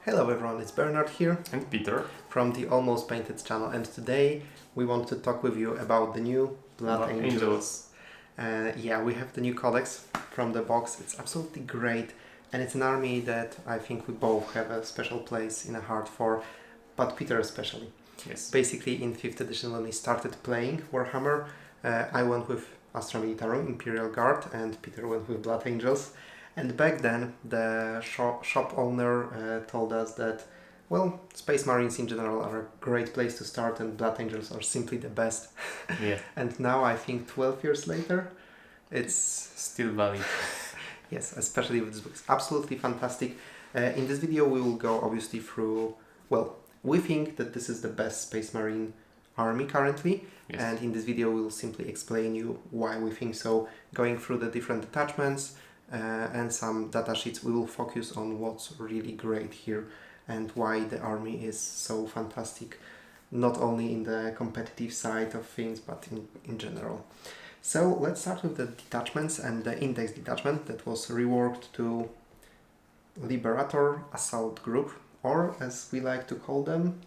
Hello everyone, it's Bernard here And Peter from the Almost Painted channel, and today we want to talk with you about the new Blood Angels. Yeah, we have the new Codex from the box. It's absolutely great, and it's an army that I think we both have a special place in our heart for, but Peter especially. Yes. Basically, in 5th edition when we started playing Warhammer, I went with Astra Militarum, Imperial Guard, and Peter went with Blood Angels. And back then, the shop owner told us that, well, Space Marines in general are a great place to start, and Blood Angels are simply the best. Yeah. And now, I think 12 years later, it's still valid. Yes, especially with this book. It's absolutely fantastic. In this video, we will go obviously through, well, we think that this is the best Space Marine army currently. Yes. And in this video, we will simply explain you why we think so, going through the different detachments, and some datasheets. We will focus on what's really great here and why the army is so fantastic, not only in the competitive side of things, but in general. So let's start with the detachments and the index detachment that was reworked to Liberator Assault Group, or as we like to call them,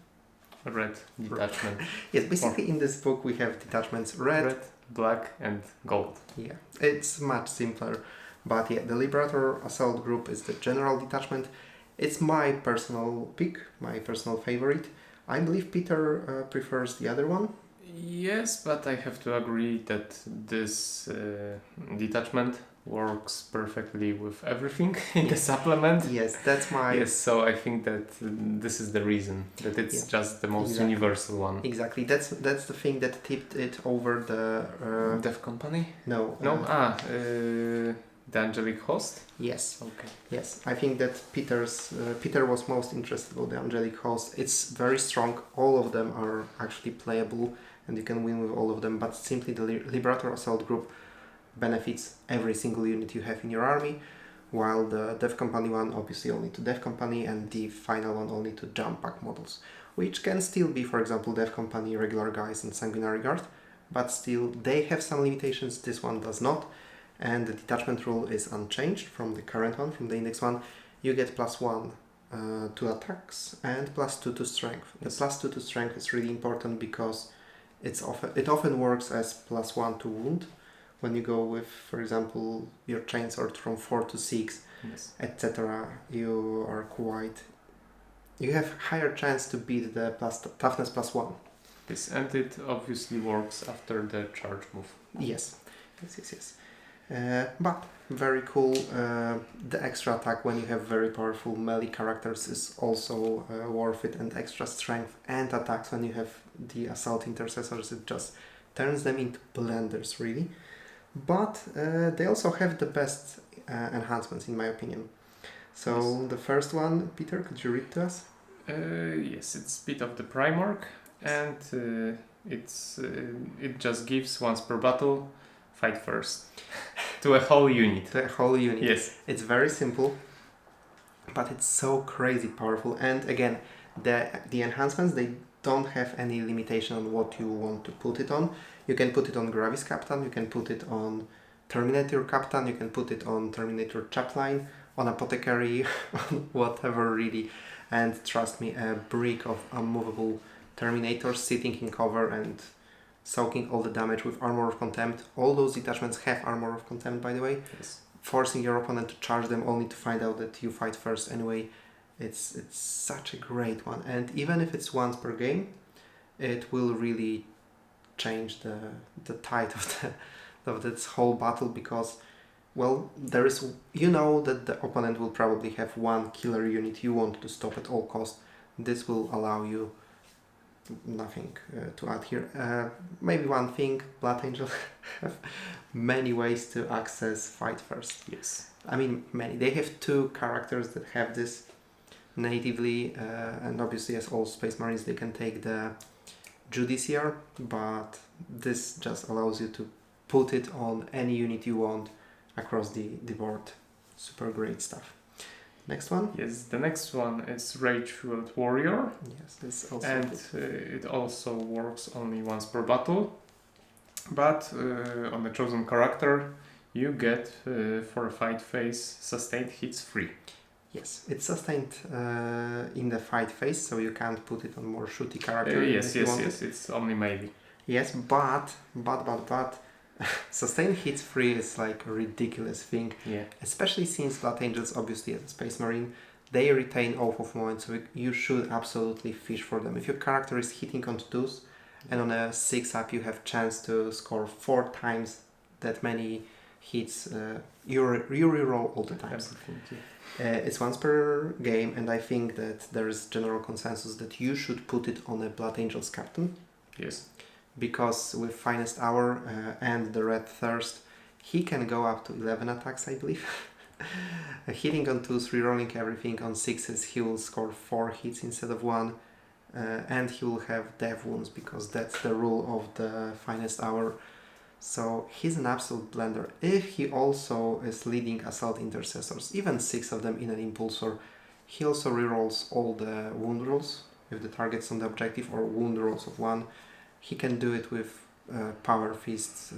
Red detachment. Yes, basically in this book we have detachments red, black and gold. Yeah, it's much simpler. But yeah, the Liberator Assault Group is the general detachment. It's my personal pick, my personal favorite. I believe Peter prefers the other one. Yes, but I have to agree that this detachment works perfectly with everything in the supplement. Yes, that's my... Yes, so I think that this is the reason, that it's just the most universal one. Exactly, that's the thing that tipped it over the... Dev Company? No. The Angelic Host? Yes. Okay. Yes, I think that Peter was most interested about the Angelic Host. It's very strong. All of them are actually playable, and you can win with all of them. But simply the Liberator Assault Group benefits every single unit you have in your army, while the Dev Company one obviously only to Dev Company, and the final one only to Jump Pack models, which can still be, for example, Dev Company, Regular Guys, and Sanguinary Guard. But still, they have some limitations. This one does not. And the detachment rule is unchanged from the current one, from the index one. You get +1 to attacks and +2 to strength. Yes. The +2 to strength is really important because it often works as +1 to wound when you go with, for example, your chainsword from 4 to 6, yes, etc. You have higher chance to beat the toughness +1. Yes, and it obviously works after the charge move. Yes. But very cool. The extra attack when you have very powerful melee characters is also worth it, and extra strength and attacks when you have the assault intercessors. It just turns them into blenders, really. But they also have the best enhancements, in my opinion. So yes. The first one, Peter, could you read to us? Yes, it's Speed of the Primarch, and it just gives once per battle. Fight first. To a whole unit. To a whole unit. Yes. It's very simple, but it's so crazy powerful. And again, the enhancements, they don't have any limitation on what you want to put it on. You can put it on Gravis Captain, you can put it on Terminator Captain, you can put it on Terminator Chapline, on Apothecary, on whatever really. And trust me, a brick of unmovable Terminators sitting in cover and soaking all the damage with Armor of Contempt. All those detachments have Armor of Contempt, by the way. Yes. Forcing your opponent to charge them only to find out that you fight first anyway. It's such a great one. And even if it's once per game, it will really change the tide of this whole battle, because, well, there is, you know, that the opponent will probably have one killer unit you want to stop at all cost. This will allow you nothing to add here. Maybe one thing, Blood Angel have many ways to access fight first. Yes. I mean, many. They have 2 characters that have this natively, and obviously as all Space Marines they can take the Judiciar, but this just allows you to put it on any unit you want across the board. Super great stuff. Next one? Yes, the next one is Rage Fueled Warrior. Yes, this also. And it also works only once per battle. But on the chosen character, you get for a fight phase sustained hits free. Yes, it's sustained in the fight phase, so you can't put it on more shooty character. Yes, it's only maybe. Yes, but sustained hits free is like a ridiculous thing. Yeah. Especially since Blood Angels, obviously as a Space Marine, they retain off of moment, so you should absolutely fish for them. If your character is hitting on 2s, and on a 6-up you have chance to score 4 times that many hits, you reroll all the times. It's once per game, and I think that there is general consensus that you should put it on a Blood Angels captain. Yes. Because with Finest Hour and the Red Thirst, he can go up to 11 attacks, I believe. Hitting on 2s, rerolling everything. On 6s, he will score 4 hits instead of 1. And he will have death wounds, because that's the rule of the Finest Hour. So he's an absolute blender. If he also is leading Assault Intercessors, even 6 of them in an Impulsor, he also rerolls all the wound rolls if the target's on the objective, or wound rolls of 1. He can do it with Power Fists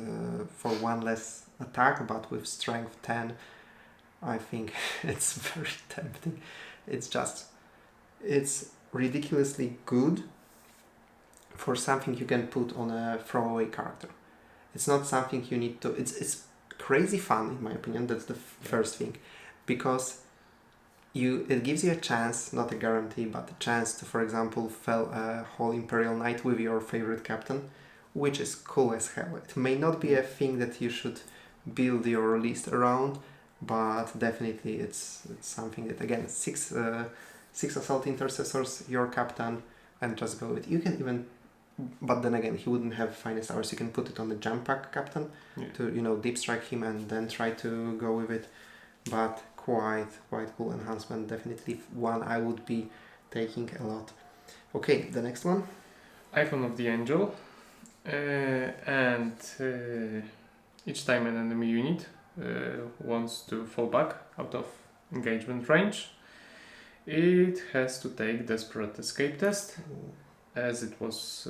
for 1 less attack, but with Strength 10, I think it's very tempting. It's ridiculously good for something you can put on a throwaway character. It's not something you need to... It's crazy fun, in my opinion. That's the first thing. Because it gives you a chance, not a guarantee, but a chance to, for example, fell a whole Imperial Knight with your favorite captain, which is cool as hell. It may not be a thing that you should build your list around, but definitely it's something that, again, 6 Assault Intercessors, your captain, and just go with it. You can even... But then again, he wouldn't have Finest Hours. You can put it on the Jump Pack captain to, deep strike him and then try to go with it. But quite cool enhancement. Definitely one I would be taking a lot. Okay, the next one. Icon of the Angel. And each time an enemy unit wants to fall back out of engagement range, it has to take Desperate Escape test, as it was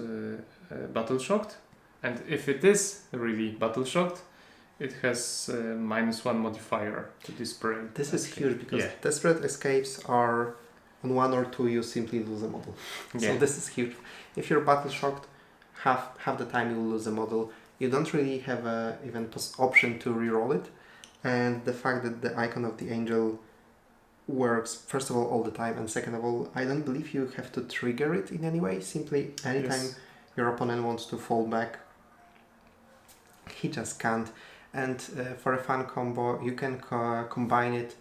battle shocked, and if it is really battle shocked, it has -1 modifier to Desperate. This is huge, because Desperate Escapes are on 1 or 2 you simply lose a model. So this is huge. If you're battle shocked, half the time you will lose a model. You don't really have a even option to reroll it, and the fact that the Icon of the Angel works, first of all the time, and second of all, I don't believe you have to trigger it in any way. Simply anytime your opponent wants to fall back, he just can't. And for a fun combo, you can combine it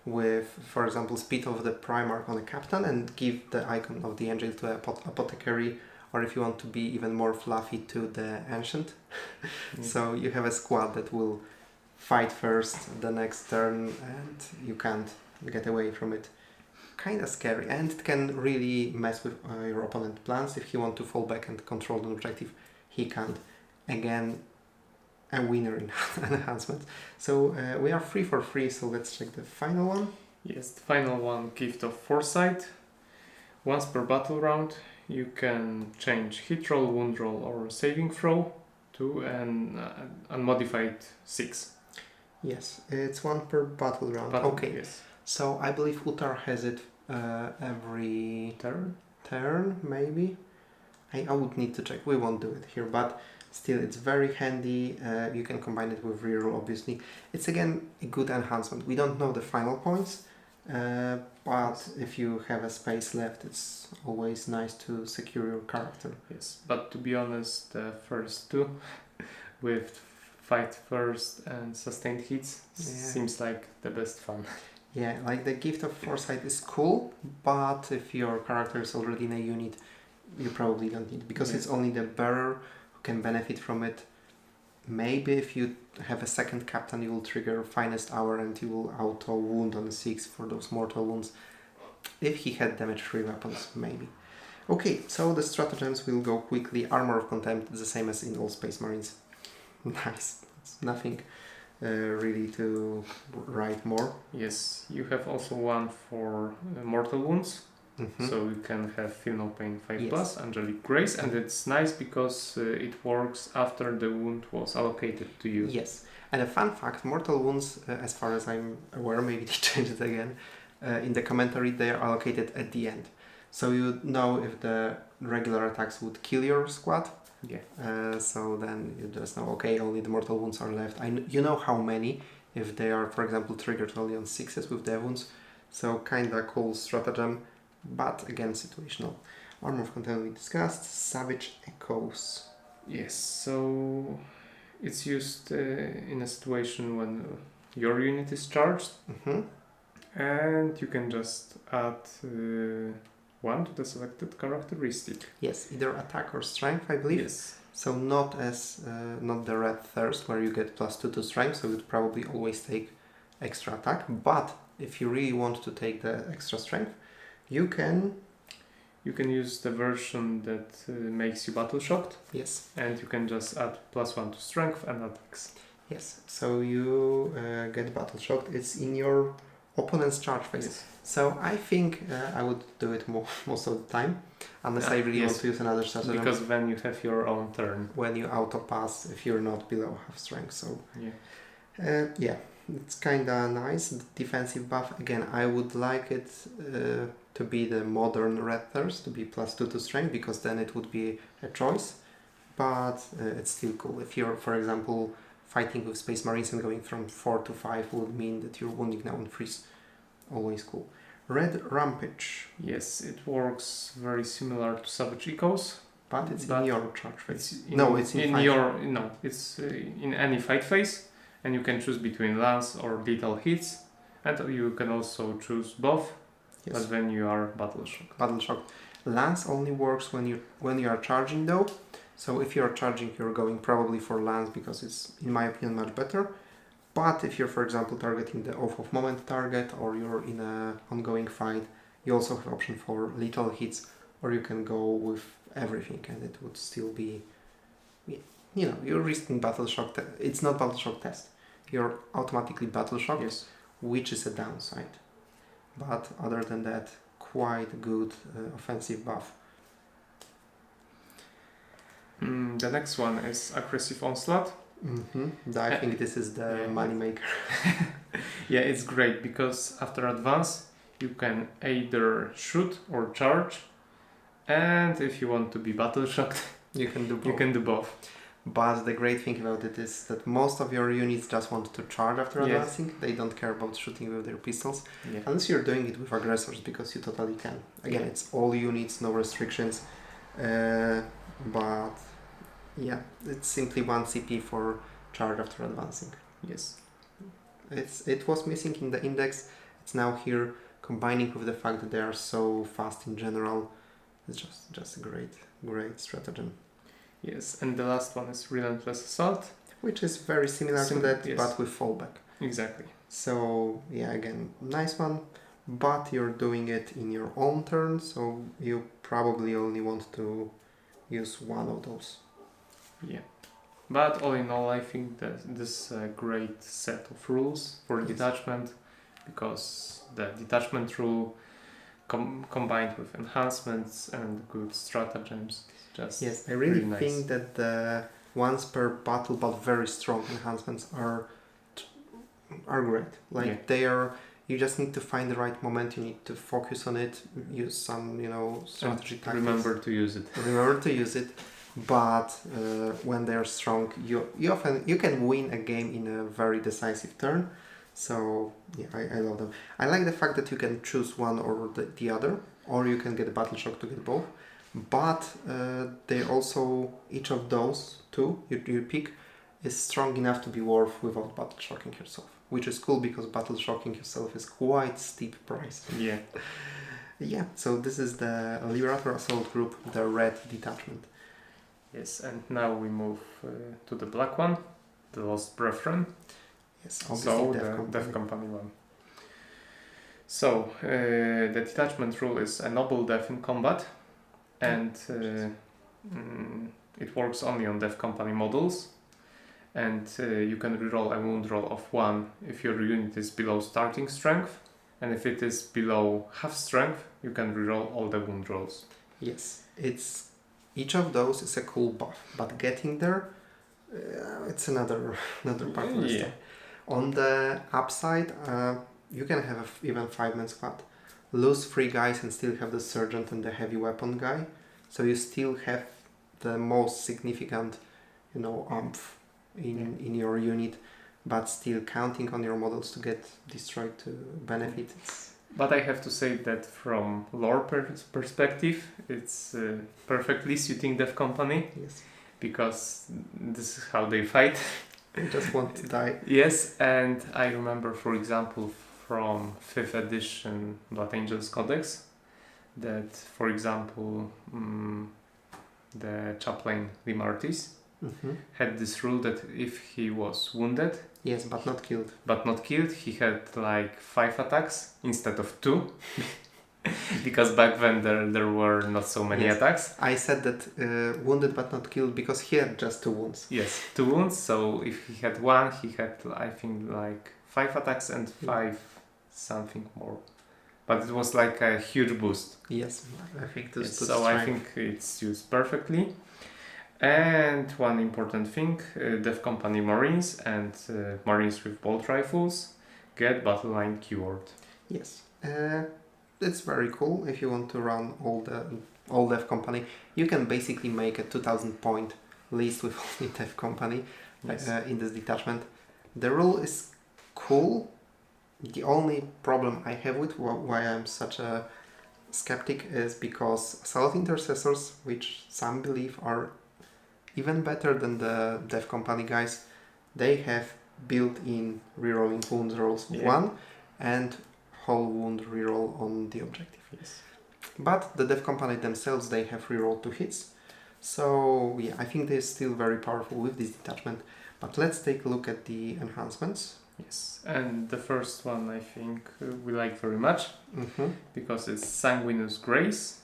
with, for example, Speed of the Primarch on a captain and give the Icon of the Angel to a Apothecary, or if you want to be even more fluffy, to the Ancient. So you have a squad that will fight first the next turn, and you can't get away from it. Kind of scary, and it can really mess with your opponent's plans. If he wants to fall back and control the objective, he can't. Again, a winner in enhancement. So we are 3 for 3, so let's check the final one. Yes, the final one, Gift of Foresight. Once per battle round, you can change hit roll, wound roll, or saving throw to an unmodified 6. Yes, it's 1 per battle round. Okay. Yes. So I believe Utar has it every turn, maybe. I would need to check. We won't do it here, but still, it's very handy. You can combine it with reroll, obviously. It's again a good enhancement. We don't know the final points, but if you have a space left, it's always nice to secure your character. Yes, but to be honest, the first 2 with fight first and sustained hits seems like the best fun. Yeah, like the Gift of Foresight is cool, but if your character is already in a unit, you probably don't need it, because it's only the bearer who can benefit from it. Maybe if you have a second captain, you will trigger Finest Hour and you will auto wound on 6 for those mortal wounds. If he had damage-free weapons, maybe. Okay, so the stratagems will go quickly. Armor of Contempt is the same as in all Space Marines. Nice. It's nothing really to write more. Yes, you have also one for mortal wounds. So you can have Feel No Pain 5+, Angelic Grace, and it's nice because it works after the wound was allocated to you. Yes, and a fun fact, mortal wounds, as far as I'm aware, maybe they changed it again, in the commentary, they are allocated at the end. So you know if the regular attacks would kill your squad. Yeah. So then you just know, okay, only the mortal wounds are left. You know how many, if they are, for example, triggered only on 6s with dev wounds. So kinda cool stratagem, but again situational. Armor of Content we discussed. Savage Echoes. Yes, so it's used in a situation when your unit is charged, and you can just add one to the selected characteristic. Yes, either attack or strength, I believe. Yes. So not the red thirst where you get +2 to strength, so you'd probably always take extra attack. But if you really want to take the extra strength, you can use the version that makes you battle shocked. Yes. And you can just add +1 to strength and attacks. Yes. So you get battle shocked. It's in your opponent's charge phase. Yes. So I think I would do it most of the time, unless I really want to use another stratagem. Because then you have your own turn. When you auto pass, if you're not below half strength. So yeah, it's kinda nice. The defensive buff again. I would like it to be the modern red thirst, to be +2 to strength, because then it would be a choice. But it's still cool. If you're, for example, fighting with Space Marines and going from 4 to 5 would mean that you're wounding now on freeze. Always cool. Red Rampage. Yes, it works very similar to Savage Echoes. But it's in your charge phase. It's in any fight phase, and you can choose between lance or lethal hits, and you can also choose both. Yes. But then you are battle shocked. Battle shocked. Lance only works when you are charging though. So if you are charging, you're going probably for lance because it's, in my opinion, much better. But if you're, for example, targeting the off of moment target, or you're in an ongoing fight, you also have option for lethal hits, or you can go with everything, and it would still be, you're risking battle shock. It's not battle shock test. You're automatically battle shocked, yes, which is a downside. But other than that, quite good offensive buff. The next one is Aggressive Onslaught. I think this is the money maker. Yeah, it's great because after advance you can either shoot or charge, and if you want to be battle shocked, you can do both. But the great thing about it is that most of your units just want to charge after advancing. They don't care about shooting with their pistols, unless you're doing it with aggressors, because you totally can. Again, it's all units, no restrictions. But yeah, it's simply 1 CP for charge after advancing. Yes. It was missing in the index. It's now here, combining with the fact that they are so fast in general. It's just a great stratagem. Yes, and the last one is Relentless Assault, which is very similar to that, but with fallback. Exactly. So yeah, again, nice one, but you're doing it in your own turn, so you probably only want to use one of those. Yeah, but all in all, I think that this is a great set of rules for detachment, because the detachment rule combined with enhancements and good stratagems. Yes, I really think that the once per battle but very strong enhancements are great. They are. You just need to find the right moment. You need to focus on it. Use some strategy tactics. Remember to use it. But when they are strong, you can win a game in a very decisive turn. So yeah, I love them. I like the fact that you can choose one or the other, or you can get battle shock to get both. But they also, each of those two you pick is strong enough to be worth without battle shocking yourself, which is cool because battle shocking yourself is quite steep price. Yeah. Yeah, so this is the Liberator Assault Group, the red detachment. Yes, and now we move to the black one, the Lost Brethren. Yes, obviously the Death Company one. So the detachment rule is a noble death in combat, and it works only on Death Company models, and you can reroll a wound roll of 1 if your unit is below starting strength, and if it is below half strength, you can reroll all the wound rolls. Yes, each of those is a cool buff, but getting there, it's another part of the story. On the upside, you can have even 5-man squad, lose 3 guys and still have the sergeant and the heavy weapon guy. So you still have the most significant, oomph in your unit, but still counting on your models to get destroyed to benefit. But I have to say that from lore perspective, it's perfectly suiting Dev Company. Yes. Because this is how they fight. They just want to die. Yes, and I remember, for example, from 5th edition Blood Angels Codex, that, for example, the chaplain Limartis had this rule that if he was wounded, yes, but not killed, he had like 5 attacks instead of 2. Because back then there were not so many attacks. I said that wounded but not killed because he had just 2 wounds. Yes, 2 wounds. So if he had 1, he had, I think, like 5 attacks and 5 something more. But it was like a huge boost. Yes, I think this. Yes, so I think it's used perfectly. And one important thing, Dev Company Marines and Marines with bolt rifles get battle line keyword. Yes. It's very cool. If you want to run all Dev Company, you can basically make a 2000 point list with only Dev Company in this detachment. The rule is cool. The only problem I have with why I'm such a skeptic is because Assault Intercessors, which some believe are even better than the Dev Company guys, they have built-in rerolling wounds rolls 1 and whole wound reroll on the objective. Yes. But the Dev Company themselves, they have reroll 2 hits. So yeah, I think they're still very powerful with this detachment. But let's take a look at the enhancements. Yes, and the first one I think we like very much because it's Sanguineous Grace,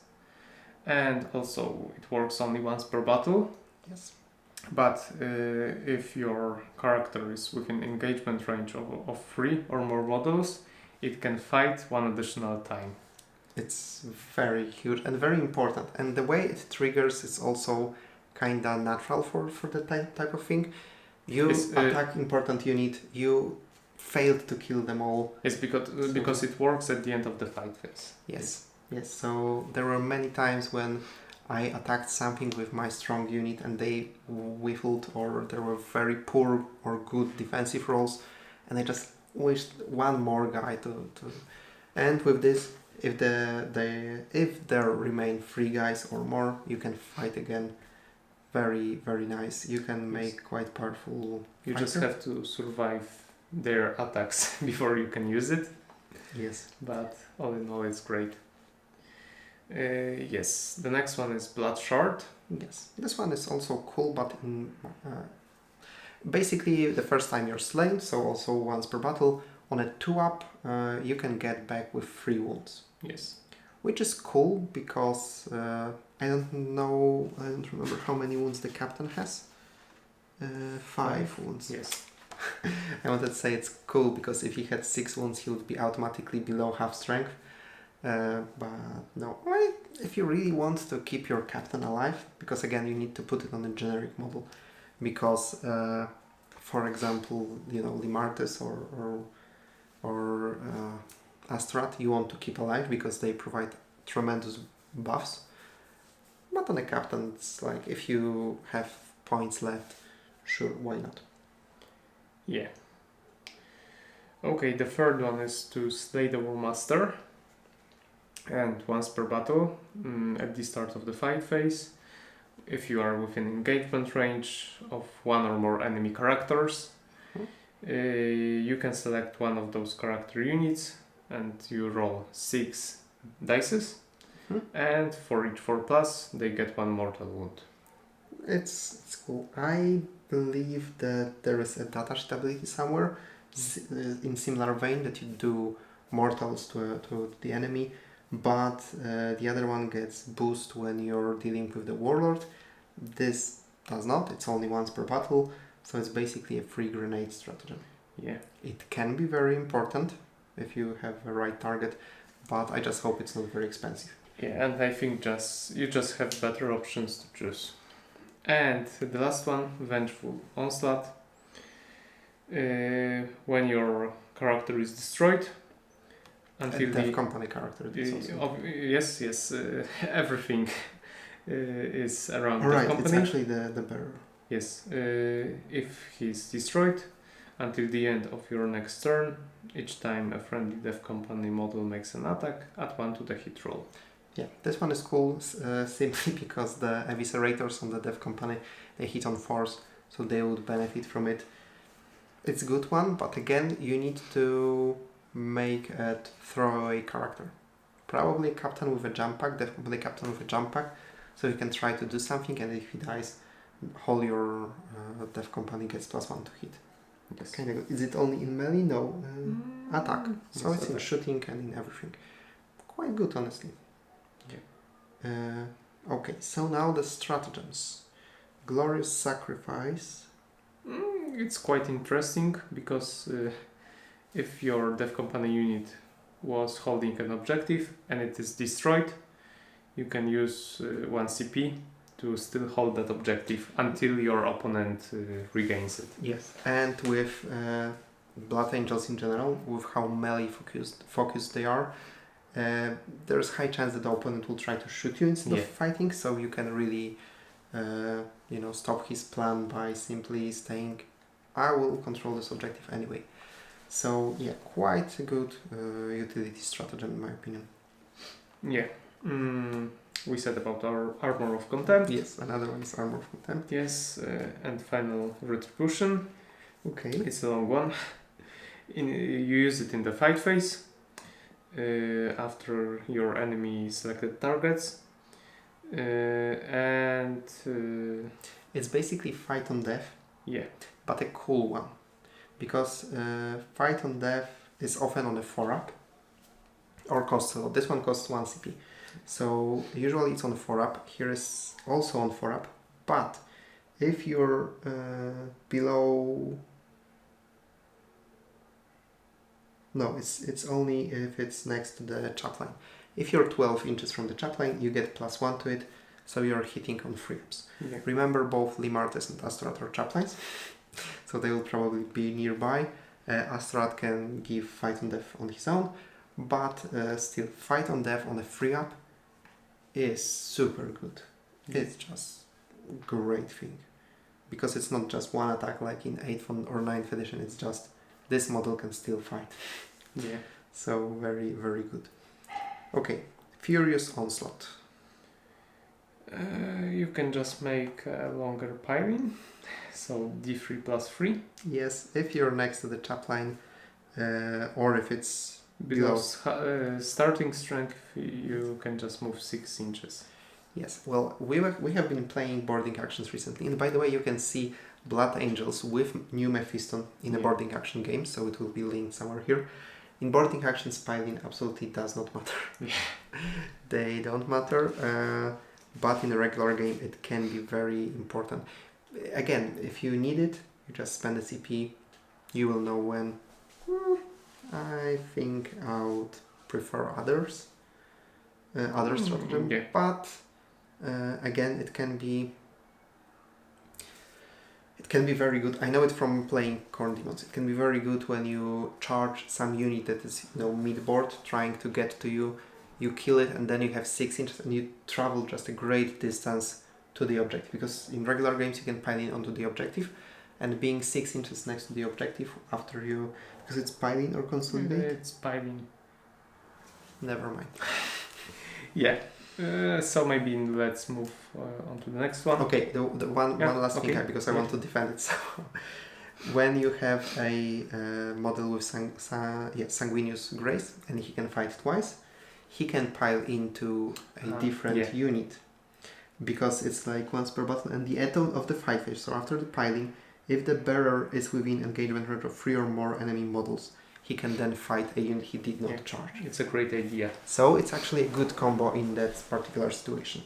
and also it works only once per battle. Yes. But if your character is within engagement range of 3 or more models, it can fight 1 additional time. It's very huge and very important. And the way it triggers is also kinda natural for the type of thing. You attack important unit, you failed to kill them all. It's because it works at the end of the fight phase. Yes. So there were many times when I attacked something with my strong unit and they whiffled, or there were very poor or good defensive rolls, and I just wished one more guy to. And with this, if there remain 3 guys or more, you can fight again. Very, very nice. You can make quite powerful. You just have to survive their attacks before you can use it. Yes. But all in all, it's great. Yes, the next one is Blood Shard. Yes, this one is also cool, but basically the first time you're slain, so also once per battle, on a 2-up, you can get back with 3 wounds. Yes. Which is cool because I don't remember how many wounds the captain has. 5 wounds. Yes. I wanted to say it's cool because if he had 6 wounds, he would be automatically below half strength. But no, if you really want to keep your captain alive, because again you need to put it on a generic model, because for example, Limartis or Astrat you want to keep alive because they provide tremendous buffs. But on a captain, it's like if you have points left, sure, why not? Yeah. Okay, the third one is to slay the War Master. And once per battle, at the start of the fight phase, if you are within engagement range of 1 or more enemy characters, you can select one of those character units and you roll 6 dices, and for each 4+, they get 1 mortal wound. It's cool. I believe that there is a datasheet ability somewhere in similar vein that you do mortals to the enemy. But the other one gets boost when you're dealing with the warlord. This does not. It's only once per battle, so it's basically a free grenade stratagem. Yeah. It can be very important if you have the right target, but I just hope it's not very expensive. Yeah, and I think you just have better options to choose. And the last one, Vengeful Onslaught. When your character is destroyed, until Dev the company character. yes, everything is around All the right, company. it's actually the bearer. Yes, if he's destroyed, until the end of your next turn, each time a friendly dev company model makes an attack, add 1 to the hit roll. Yeah, this one is cool simply because the eviscerators on the dev company, they hit on force, so they would benefit from it. It's a good one, but again, you need to make a throwaway character. Probably captain with a jump pack, dev company captain with a jump pack, so you can try to do something, and if he dies, whole your dev company gets +1 to hit. Yes. Kind of good. Is it only in melee? No, attack. So Yes, it's in attack. shooting and in everything. Quite good, honestly. Yeah. Okay, so now the stratagems. Glorious Sacrifice. It's quite interesting because if your dev company unit was holding an objective and it is destroyed, you can use 1 CP to still hold that objective until your opponent regains it. Yes. And with Blood Angels in general, with how melee focused they are, there's high chance that the opponent will try to shoot you instead of fighting, so you can really stop his plan by simply saying, I will control this objective anyway. So yeah, quite a good utility stratagem in my opinion. Yeah. We said about our Armor of Contempt. Yes, another one is Armor of Contempt. Yes, and final Retribution. Okay. It's a long one. You use it in the fight phase after your enemy selected targets. It's basically Fight on Death. Yeah. But a cool one. Because Fight on Death is often on a 4-up or costs a lot. This one costs 1 CP. So usually it's on a 4-up. Here is also on 4-up. But if you're below... No, it's only if it's next to the chat line. If you're 12 inches from the chat line, you get +1 to it. So you're hitting on 3-ups. Yeah. Remember, both Limartes and Astorat are chat lines. So they will probably be nearby. Astorat can give Fight on Death on his own. But still, Fight on Death on a 3-up is super good. It's just a great thing. Because it's not just one attack like in 8th or 9th edition. It's just this model can still fight. Yeah. So very, very good. Okay, Furious Onslaught. You can just make a longer piling. So D3 plus 3. Yes, if you're next to the chat line or if it's below starting strength, you can just move 6 inches. Yes, well, we have been playing boarding actions recently, and by the way, you can see Blood Angels with New Mephiston in a boarding action game, so it will be linked somewhere here. In boarding actions, piling absolutely does not matter. Yeah. They don't matter, but in a regular game, it can be very important. Again, if you need it, you just spend a CP, you will know when. I think I would prefer other stratagem, but again, it can be very good. I know it from playing Corn Demons. It can be very good when you charge some unit that is mid-board trying to get to you. You kill it and then you have 6 inches and you travel just a great distance to the objective. Because in regular games you can pile in onto the objective, and being 6 inches next to the objective after you... Because it's piling or consolidate? It's piling. Never mind. Yeah. So maybe let's move on to the next one. Okay, the one last thing, because I want to defend it. So, when you have a model with Sanguinius Grace and he can fight twice, he can pile into a different unit, because it's like once per battle, and the end of the fight phase. So after the piling, if the bearer is within engagement range of 3 or more enemy models, he can then fight a unit he did not charge. It's a great idea. So it's actually a good combo in that particular situation.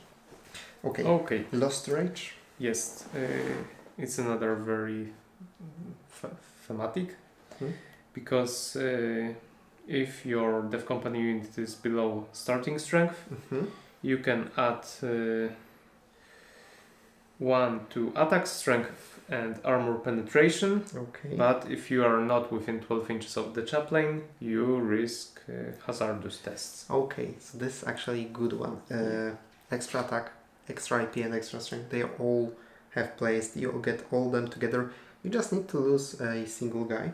Okay. Lost Rage? Yes. It's another very thematic. Because if your dev company unit is below starting strength, you can add 1 to attack strength and armor penetration. Okay. But if you are not within 12 inches of the chaplain, you risk hazardous tests. Okay, so this is actually a good one. Extra attack, extra IP, and extra strength. They all have placed. You get all them together. You just need to lose a single guy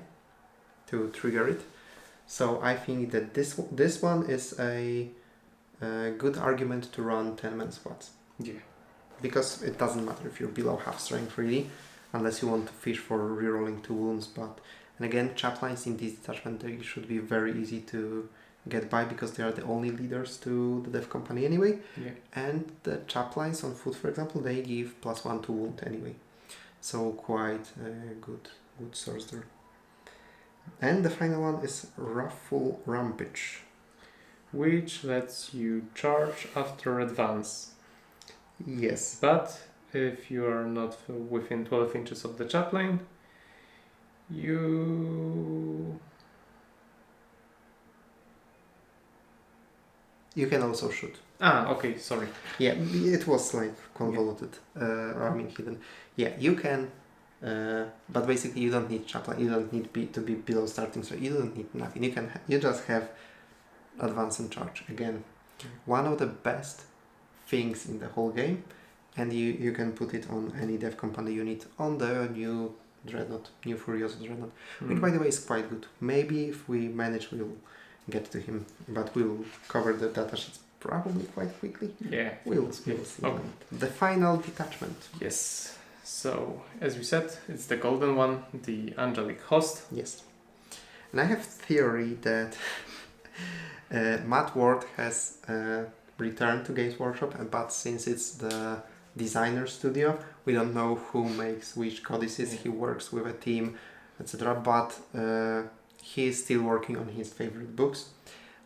to trigger it. So I think that this one is a good argument to run 10-man squads. Yeah. Because it doesn't matter if you're below half strength really, unless you want to fish for rerolling 2 wounds. And again, chaplains in this detachment, they should be very easy to get by because they are the only leaders to the dev company anyway. Yeah. And the chaplains on foot, for example, they give +1 to wound anyway. So quite a good source there. And the final one is Ruffle Rampage, which lets you charge after advance. Yes. But if you are not within 12 inches of the chaplain, you can also shoot. Okay, sorry. Yeah, it was like convoluted. I mean hidden. Yeah, you can, but basically you don't need chaplain. You don't need to be below starting, so you don't need nothing. You just have advance and charge. Again, one of the best things in the whole game, and you can put it on any dev company unit on the new Dreadnought, new Furioso Dreadnought, which by the way is quite good. Maybe if we manage, we'll get to him, but we'll cover the datasheets probably quite quickly. Yeah. We'll see. Okay. The final detachment. Yes. So, as we said, it's the golden one, the Angelic Host. Yes. And I have theory that Matt Ward has returned to Games Workshop, but since it's the designer studio, we don't know who makes which codices. He works with a team, etc. But he is still working on his favorite books.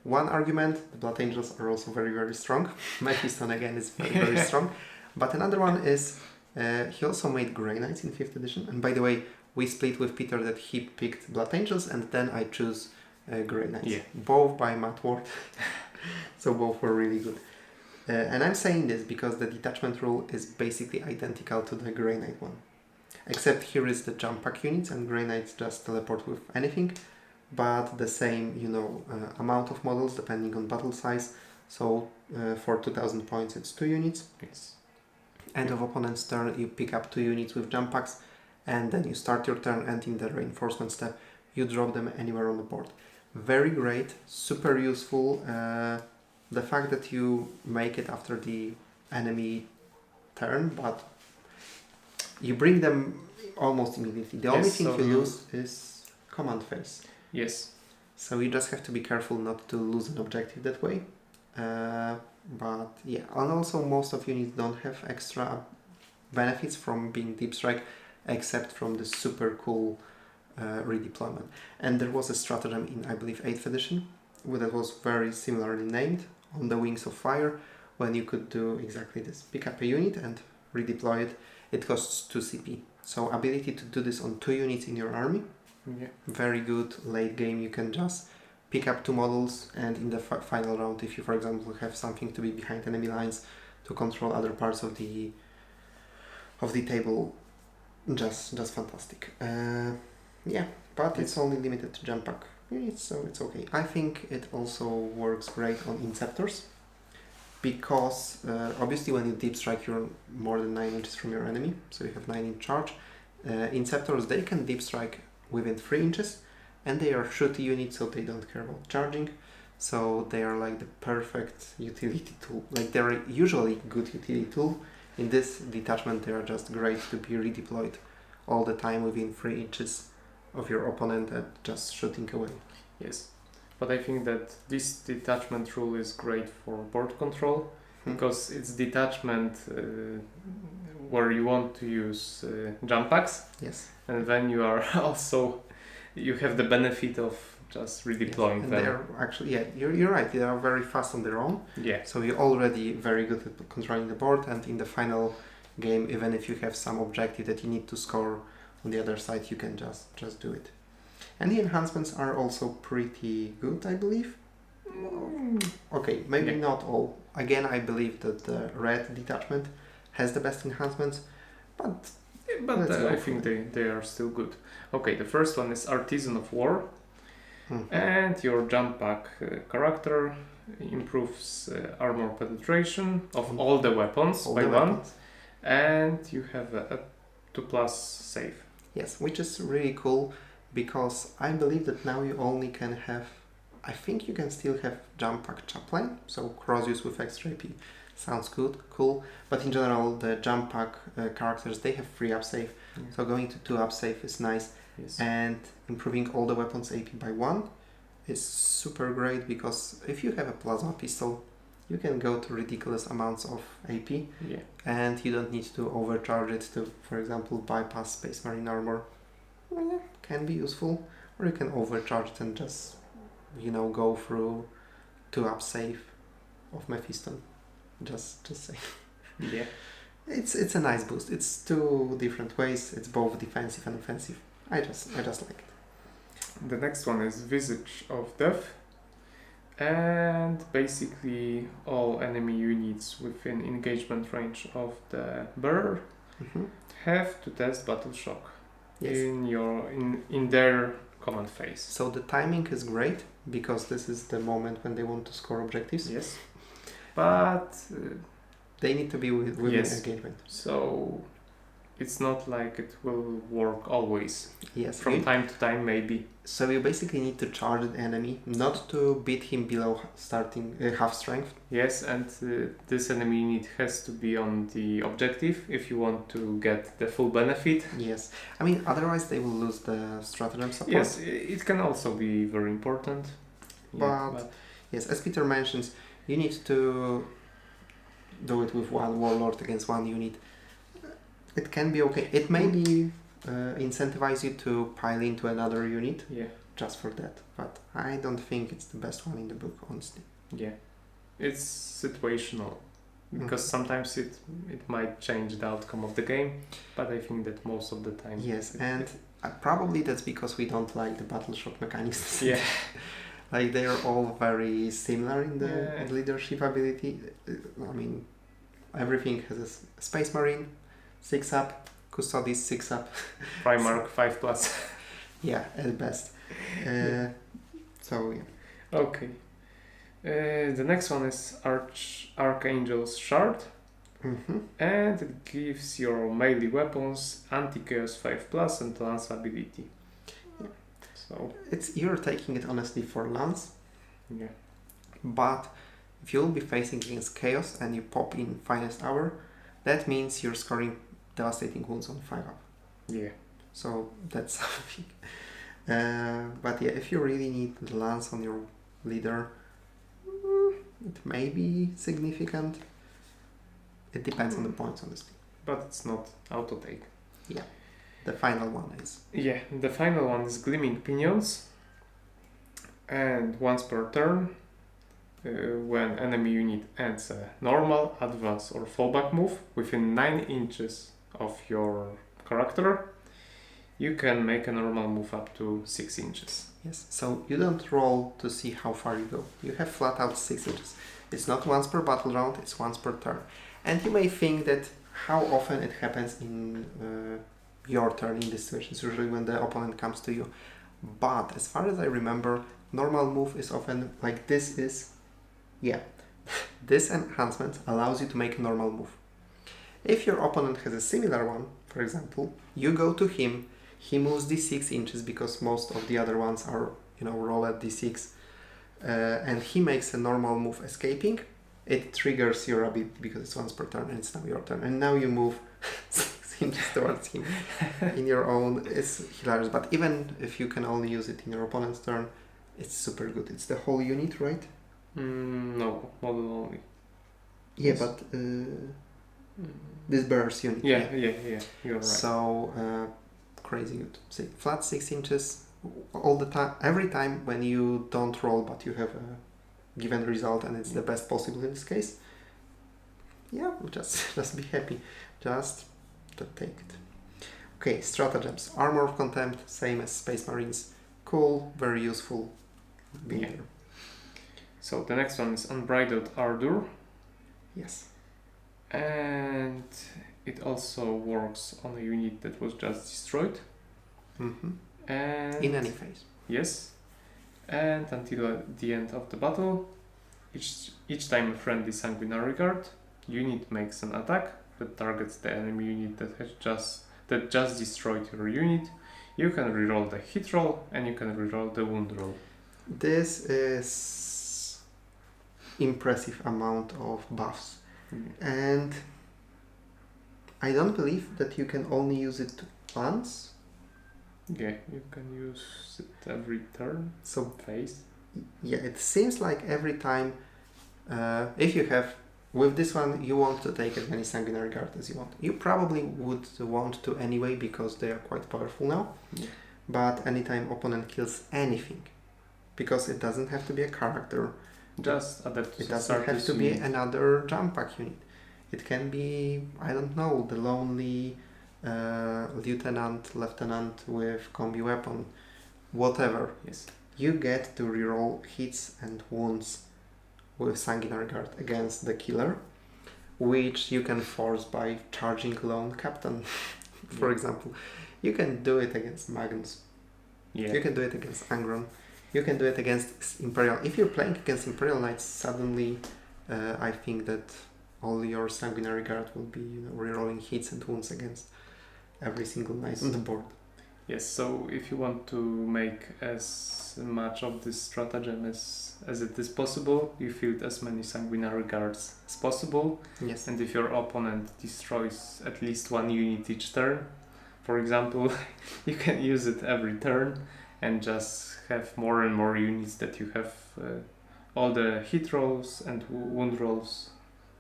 One argument, the Blood Angels are also very, very strong. Mephiston again is very, very strong. But another one is he also made Grey Knights in 5th edition. And by the way, we split with Peter that he picked Blood Angels and then I choose Grey Knights. Yeah. Both by Matt Ward. So both were really good. And I'm saying this because the detachment rule is basically identical to the Grey Knight one. Except here is the jump pack units and Grey Knights just teleport with anything. But the same, amount of models depending on battle size. So for 2000 points it's 2 units. Yes. End of opponent's turn, you pick up 2 units with jump packs, and then you start your turn, and in the reinforcement step you drop them anywhere on the board. Very great, super useful. The fact that you make it after the enemy turn, but you bring them almost immediately. The only thing you lose is command phase. Yes. So you just have to be careful not to lose an objective that way. But yeah, and also most of units don't have extra benefits from being deep strike, except from the super cool redeployment. And there was a stratagem in, I believe, 8th edition, that was very similarly named, On the Wings of Fire, when you could do exactly this. Pick up a unit and redeploy it. It costs 2 CP. So ability to do this on 2 units in your army. Yeah. Very good. Late game you can just pick up 2 models, and in the final round, if you, for example, have something to be behind enemy lines to control other parts of the table, just fantastic. Yeah, but it's only limited to jump pack units, so it's okay. I think it also works great on Inceptors, because obviously when you deep strike, you're more than 9 inches from your enemy, so you have 9 inch charge. Inceptors, they can deep strike within 3 inches, and they are shooty units, so they don't care about charging. So they are like the perfect utility tool. Like they're usually good utility tool. In this detachment, they are just great to be redeployed all the time within 3 inches of your opponent and just shooting away. Yes, but I think that this detachment rule is great for board control, because it's detachment where you want to use jump packs. Yes. And then you are also, you have the benefit of just redeploying them. They're actually, you're right, they are very fast on their own. Yeah. So you're already very good at controlling the board, and in the final game, even if you have some objective that you need to score on the other side, you can just do it. And the enhancements are also pretty good, I believe. Okay, maybe not all. Again, I believe that the red detachment has the best enhancements, but but Let's go I for think it. they are still good. Okay, the first one is Artisan of War, and your jump pack character improves armor penetration of all the weapons All by the one, weapons. and you have a 2+ save. Yes, which is really cool because I believe that now you only can have. I think you can still have jump pack chaplain, so cross use with extra AP. Sounds good, cool. But in general, the jump pack characters they have 3 up save, so going to 2 up save is nice. Yes. And improving all the weapons AP by 1 is super great because if you have a plasma pistol, you can go to ridiculous amounts of AP, Yeah. and you don't need to overcharge it to, for example, bypass Space Marine armor. Can be useful, or you can overcharge it and just, go through 2 up save of Mephiston. Just say. Yeah. It's a nice boost. It's 2 different ways. It's both defensive and offensive. I just like it. The next one is Visage of Death, and basically all enemy units within engagement range of the bearer have to test Battle Shock in their command phase. So the timing is great because this is the moment when they want to score objectives. Yes, but they need to be within engagement. So it's not like it will work always. Yes. From time to time, maybe. So you basically need to charge the enemy, not to beat him below starting half strength. Yes, and this enemy unit has to be on the objective if you want to get the full benefit. Yes. I mean, otherwise they will lose the stratagem support. Yes, it can also be very important. But yes, as Peter mentions, you need to do it with 1 warlord against 1 unit. It can be okay. It may be incentivize you to pile into another unit just for that, but I don't think it's the best one in the book, honestly. Yeah, it's situational because sometimes it might change the outcome of the game, but I think that most of the time. Yes, and probably that's because we don't like the battle shock mechanics. Yeah. Like they are all very similar in the leadership ability. I mean, everything has a Space Marine, 6 up, Custodes 6 up, Primarch 5+. Yeah, at best. So yeah. Okay. The next one is Archangel's Shard, and it gives your melee weapons anti-chaos 5+ and lance ability. Yeah. So you're taking it honestly for lance. Yeah. But if you'll be facing against chaos and you pop in Finest Hour, that means you're scoring devastating wounds on 5 up. Yeah. So that's something. But yeah, if you really need the lance on your leader, it may be significant. It depends on the points, honestly. But it's not auto take. Yeah. The final one is. Yeah, the final one is Gleaming Pinions. And once per turn, when enemy unit ends a normal, advance or fallback move within 9 inches of your character, you can make a normal move up to 6 inches. Yes, so you don't roll to see how far you go. You have flat out 6 inches. It's not once per battle round, it's once per turn. And you may think that how often it happens in your turn in this situation. It's usually when the opponent comes to you. But as far as I remember, normal move is often like this is... Yeah, this enhancement allows you to make a normal move. If your opponent has a similar one, for example, you go to him, he moves d6 inches because most of the other ones are, roll at d6, and he makes a normal move escaping, it triggers your ability because it's once per turn and it's now your turn. And now you move 6 inches towards him in your own. It's hilarious, but even if you can only use it in your opponent's turn, it's super good. It's the whole unit, right? No, model only. Yeah, but this bear's unit. Yeah, you're right. So crazy good. Flat 6 inches all the time. Every time when you don't roll, but you have a given result, and it's the best possible in this case. Yeah, just be happy. Just take it. Okay, stratagems. Armor of Contempt, same as Space Marines. Cool, very useful. There. So the next one is Unbridled Ardor. Yes. And it also works on a unit that was just destroyed. Mm-hmm. And In any phase. yes. And until the end of the battle, each time a friendly sanguinary guard unit makes an attack that targets the enemy unit that just destroyed your unit, you can reroll the hit roll and you can reroll the wound roll. This is impressive amount of buffs. And I don't believe that you can only use it once. Yeah, you can use it every turn. So phase. yeah, it seems like every time if you have with this one you want to take as many sanguinary guard as you want. You probably would want to anyway because they are quite powerful now. Yeah. But anytime opponent kills anything, because it doesn't have to be a character. Just adapt to it doesn't have to be another jump pack unit. It can be, I don't know, the lonely lieutenant with combi weapon, whatever. Yes. You get to reroll hits and wounds with sanguinary guard against the killer, which you can force by charging lone captain, for example. You can do it against Magnus. Yeah. You can do it against Angron. You can do it against Imperial. If you're playing against Imperial Knights, suddenly I think that all your sanguinary guard will be rerolling hits and wounds against every single knight on the board. Yes, so if you want to make as much of this stratagem as it is possible, you field as many sanguinary guards as possible. Yes. And if your opponent destroys at least one unit each turn, for example, you can use it every turn and just have more and more units that you have all the hit rolls and wound rolls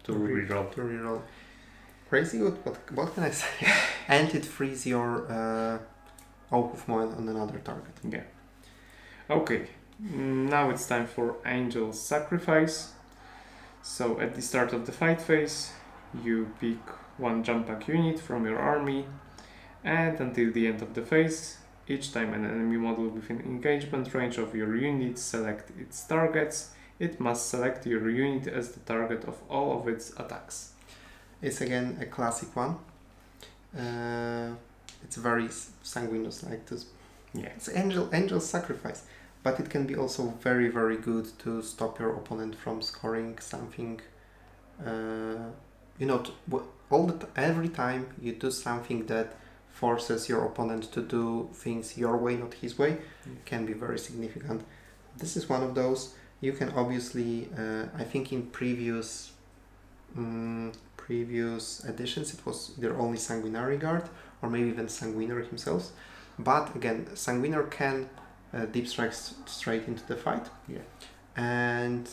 to reroll. Crazy good, what can I say? And it frees your Oath of Moil on another target. Yeah. Okay, now it's time for Angel's Sacrifice. So at the start of the fight phase, you pick one jump pack unit from your army, and until the end of the phase, each time an enemy model within engagement range of your unit select its targets, it must select your unit as the target of all of its attacks. It's again a classic one. It's very sanguineous like this. Yeah. It's Angel's Sacrifice, but it can be also very, very good to stop your opponent from scoring something. Every time you do something that forces your opponent to do things your way, not his way, can be very significant. This is one of those. You can obviously, I think in previous editions it was either only Sanguinary Guard or maybe even Sanguiner himself. But again, Sanguiner can deep strike straight into the fight. Yeah. And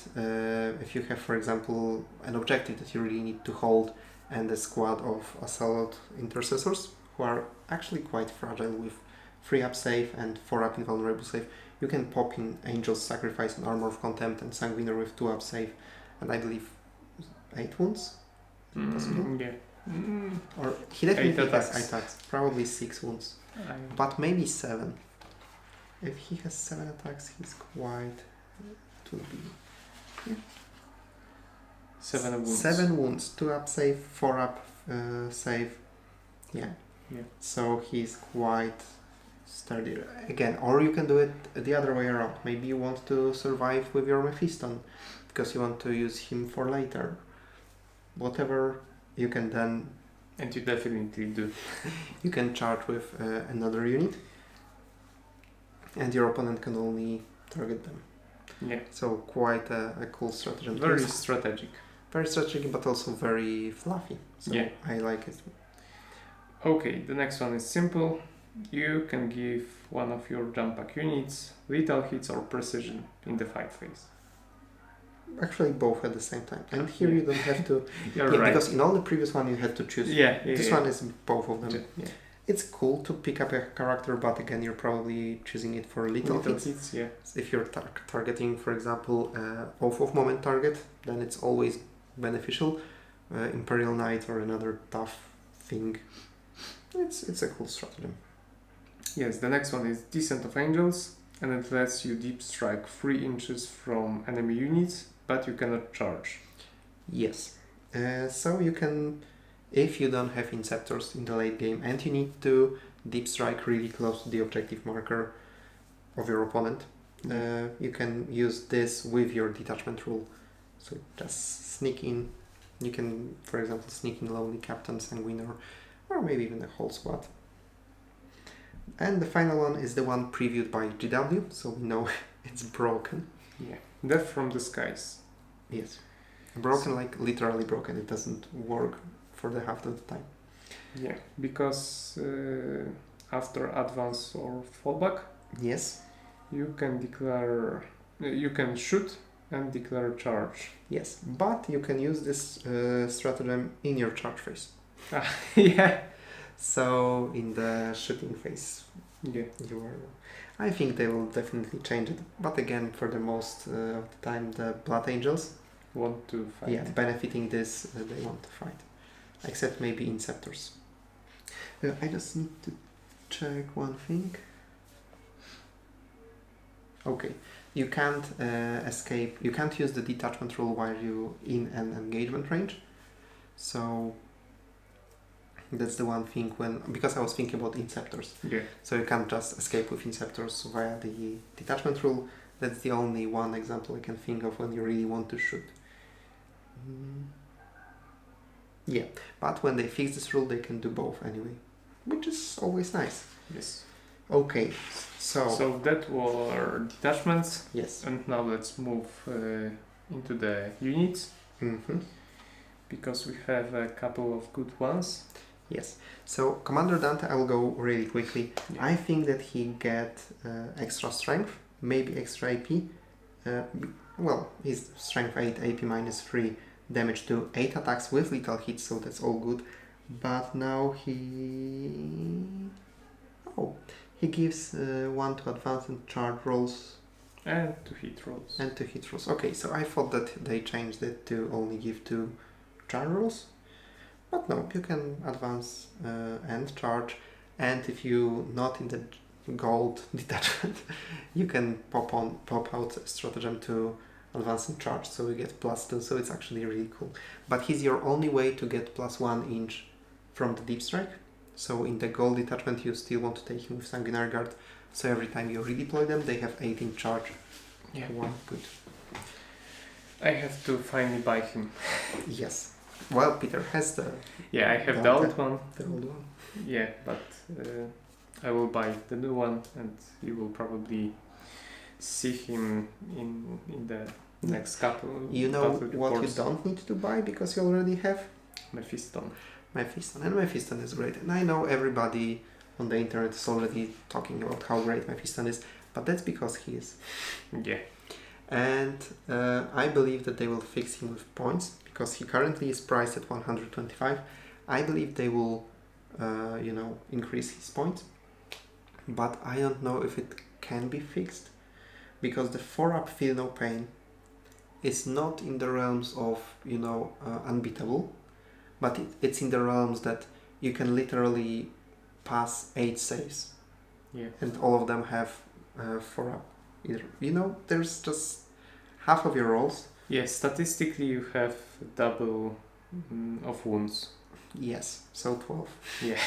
if you have, for example, an objective that you really need to hold and a squad of Assault Intercessors who are actually quite fragile with 3-up save and 4-up invulnerable save, you can pop in Angel's Sacrifice and Armor of Contempt and Sanguiner with 2-up save and I believe 8 wounds? Possible? Yeah. Or he definitely 8 has attacks. attacks, probably 6 wounds, but maybe 7. If he has 7 attacks, he's quite... It will be... Yeah. 7 wounds. 7 wounds, 2-up save, 4-up save. Yeah. Yeah. So he's quite sturdy. Again, or you can do it the other way around. Maybe you want to survive with your Mephiston because you want to use him for later. Whatever, you can then... And you definitely do. You can charge with another unit and your opponent can only target them. Yeah. So quite a cool stratagem. Very strategic. Very strategic, but also very fluffy. So yeah. I like it. Okay, the next one is simple. You can give one of your jump pack units lethal hits or precision in the fight phase. Actually, both at the same time. And here you don't have to... You're right. Because in all the previous one you had to choose. This one is both of them. Yeah. It's cool to pick up a character, but again, you're probably choosing it for lethal hits. Yeah. If you're targeting, for example, Oath of Moment target, then it's always beneficial. Imperial Knight or another tough thing. It's a cool stratagem. Yes, the next one is Descent of Angels, and it lets you deep strike 3 inches from enemy units, but you cannot charge. Yes. So you can, if you don't have Inceptors in the late game and you need to deep strike really close to the objective marker of your opponent, you can use this with your detachment rule. So just sneak in. You can, for example, sneak in Lonely Captain, Sanguine, or maybe even the whole squad. And the final one is the one previewed by GW, so we know it's broken. Yeah, Death from the Skies. Yes. Broken, like literally broken. It doesn't work for the half of the time. Yeah, because after advance or fallback, Yes. you can declare, you can shoot and declare charge. Yes, but you can use this stratagem in your charge phase. Yeah. So in the shooting phase, Yeah. you are. I think they will definitely change it. But again, for the most of the time, the Blood Angels, Want to fight. yeah, benefiting this, they want to fight. Except maybe Inceptors. I just need to check one thing. Okay, you can't escape. You can't use the detachment rule while you in an engagement range. So that's the one thing because I was thinking about Inceptors. Yeah. So you can't just escape with Inceptors via the detachment rule. That's the only one example I can think of when you really want to shoot. Yeah, but when they fix this rule, they can do both anyway, which is always nice. Yes. Okay, so that were detachments, yes. and now let's move into the units, Mm-hmm. because we have a couple of good ones. Yes. So Commander Dante, I will go really quickly. Yeah. I think that he get extra strength, maybe extra AP. Well, his strength 8, AP minus 3, damage to 8 attacks with lethal hits, so that's all good. But now he gives 1 to advance and charge rolls. And to hit rolls. And to hit rolls. Okay, so I thought that they changed it to only give 2 charge rolls. But no, you can advance and charge. And if you not in the gold detachment, you can pop out a stratagem to advance and charge, so you get +2, so it's actually really cool. But he's your only way to get +1 inch from the deep strike. So in the gold detachment you still want to take him with Sanguinary Guard, so every time you redeploy them they have 8 inch charge. Yeah. One, good. I have to finally buy him. Yes. Well, Peter has the... Yeah, I have the old one. The old one. Yeah, but I will buy the new one, and you will probably see him in the next couple. You know couple what you reports. don't need to buy because you already have? Mephiston. Mephiston. And Mephiston is great. And I know everybody on the internet is already talking about how great Mephiston is, but that's because he is. Yeah. And I believe that they will fix him with points because he currently is priced at 125. I believe they will, increase his points, but I don't know if it can be fixed because the 4-up Feel No Pain is not in the realms of, unbeatable, but it's in the realms that you can literally pass 8 saves. Yeah. And all of them have 4-up. There's just half of your rolls. Yes, statistically you have double of wounds. Yes, so 12. Yeah.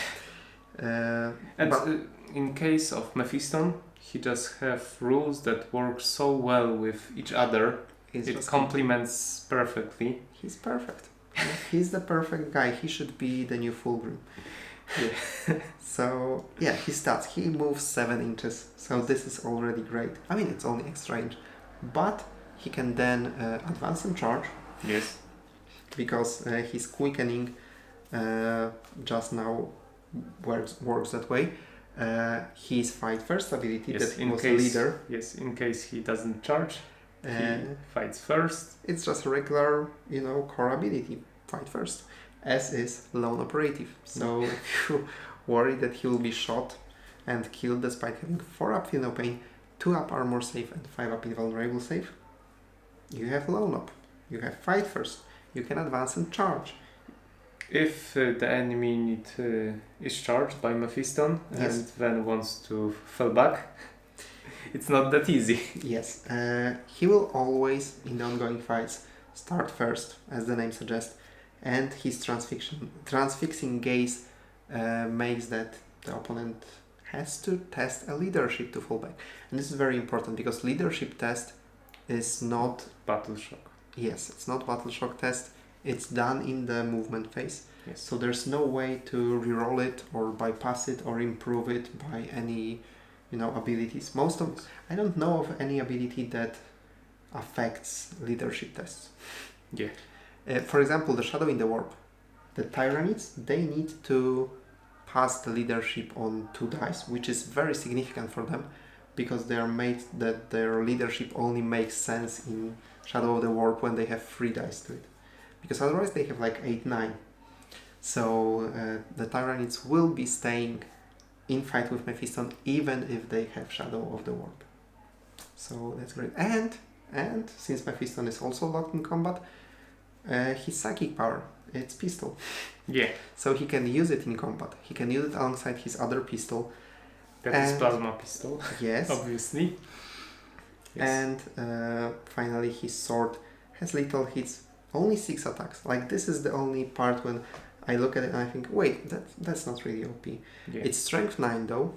And in case of Mephiston, he just have rules that work so well with each other. It complements perfectly. He's perfect. He's the perfect guy. He should be the new Fulgrim. Yeah. So, yeah, his stats. He moves 7 inches. So this is already great. I mean, it's only extra inch. But he can then advance and charge. Yes. Because his quickening just now works that way. His fight first ability, yes, that he was a leader. Yes, in case he doesn't charge, he fights first. It's just a regular, core ability, fight first, as is lone operative. So if you worry that he will be shot and killed despite having 4-up Feel No Pain, 2-up Armor save and 5-up Invulnerable save, you have lone op. You have fight first. You can advance and charge. If the enemy unit is charged by Mephiston Yes. and then wants to fall back, it's not that easy. Yes. He will always, in the ongoing fights, start first, as the name suggests, and his transfixing gaze makes that the opponent has to test a leadership to fall back. And this is very important because leadership test is not Battle shock. Yes, it's not battle shock test. It's done in the movement phase. Yes. So there's no way to reroll it or bypass it or improve it by any, abilities. I don't know of any ability that affects leadership tests. Yeah. For example, the Shadow in the Warp. The Tyrannids, they need to pass the leadership on 2 dice, which is very significant for them because they are made that their leadership only makes sense in Shadow of the Warp when they have 3 dice to it. Because otherwise they have like 8, 9. So the Tyrannids will be staying in fight with Mephiston even if they have Shadow of the Warp. So that's great. And since Mephiston is also locked in combat, his psychic power, it's pistol. Yeah. So he can use it in combat. He can use it alongside his other pistol. That is plasma pistol. Yes. Obviously. Yes. And finally his sword has little hits, only 6 attacks. Like this is the only part when I look at it and I think, wait, that's not really OP. Yeah. It's strength 9 though,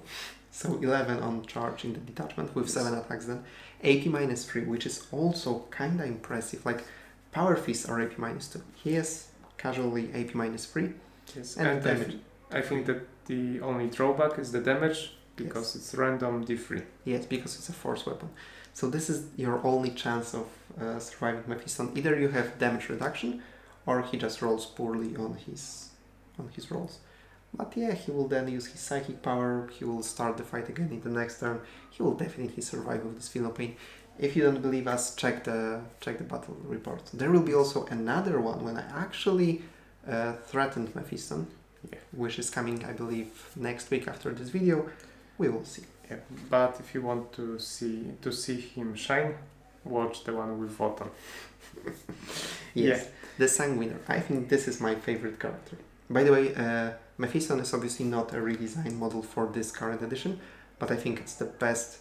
so 11 on charge in the detachment with 7 attacks then. AP minus 3, which is also kinda impressive. Like power fists are AP minus 2. He has casually AP minus 3. Yes. And And damage. I think that the only drawback is the damage because it's random D3. Yes, because it's a force weapon. So this is your only chance of surviving Mephiston. Either you have damage reduction, or he just rolls poorly on his rolls. But yeah, he will then use his psychic power. He will start the fight again in the next turn. He will definitely survive with this Feel No Pain. If you don't believe us, check the battle report. There will be also another one when I actually threatened Mephiston, which is coming, I believe, next week after this video. We will see. Yeah. But if you want to see him shine, watch the one with water. Yes, Yeah. the Sanguiner. I think this is my favorite character. By the way, Mephiston is obviously not a redesigned model for this current edition, but I think it's the best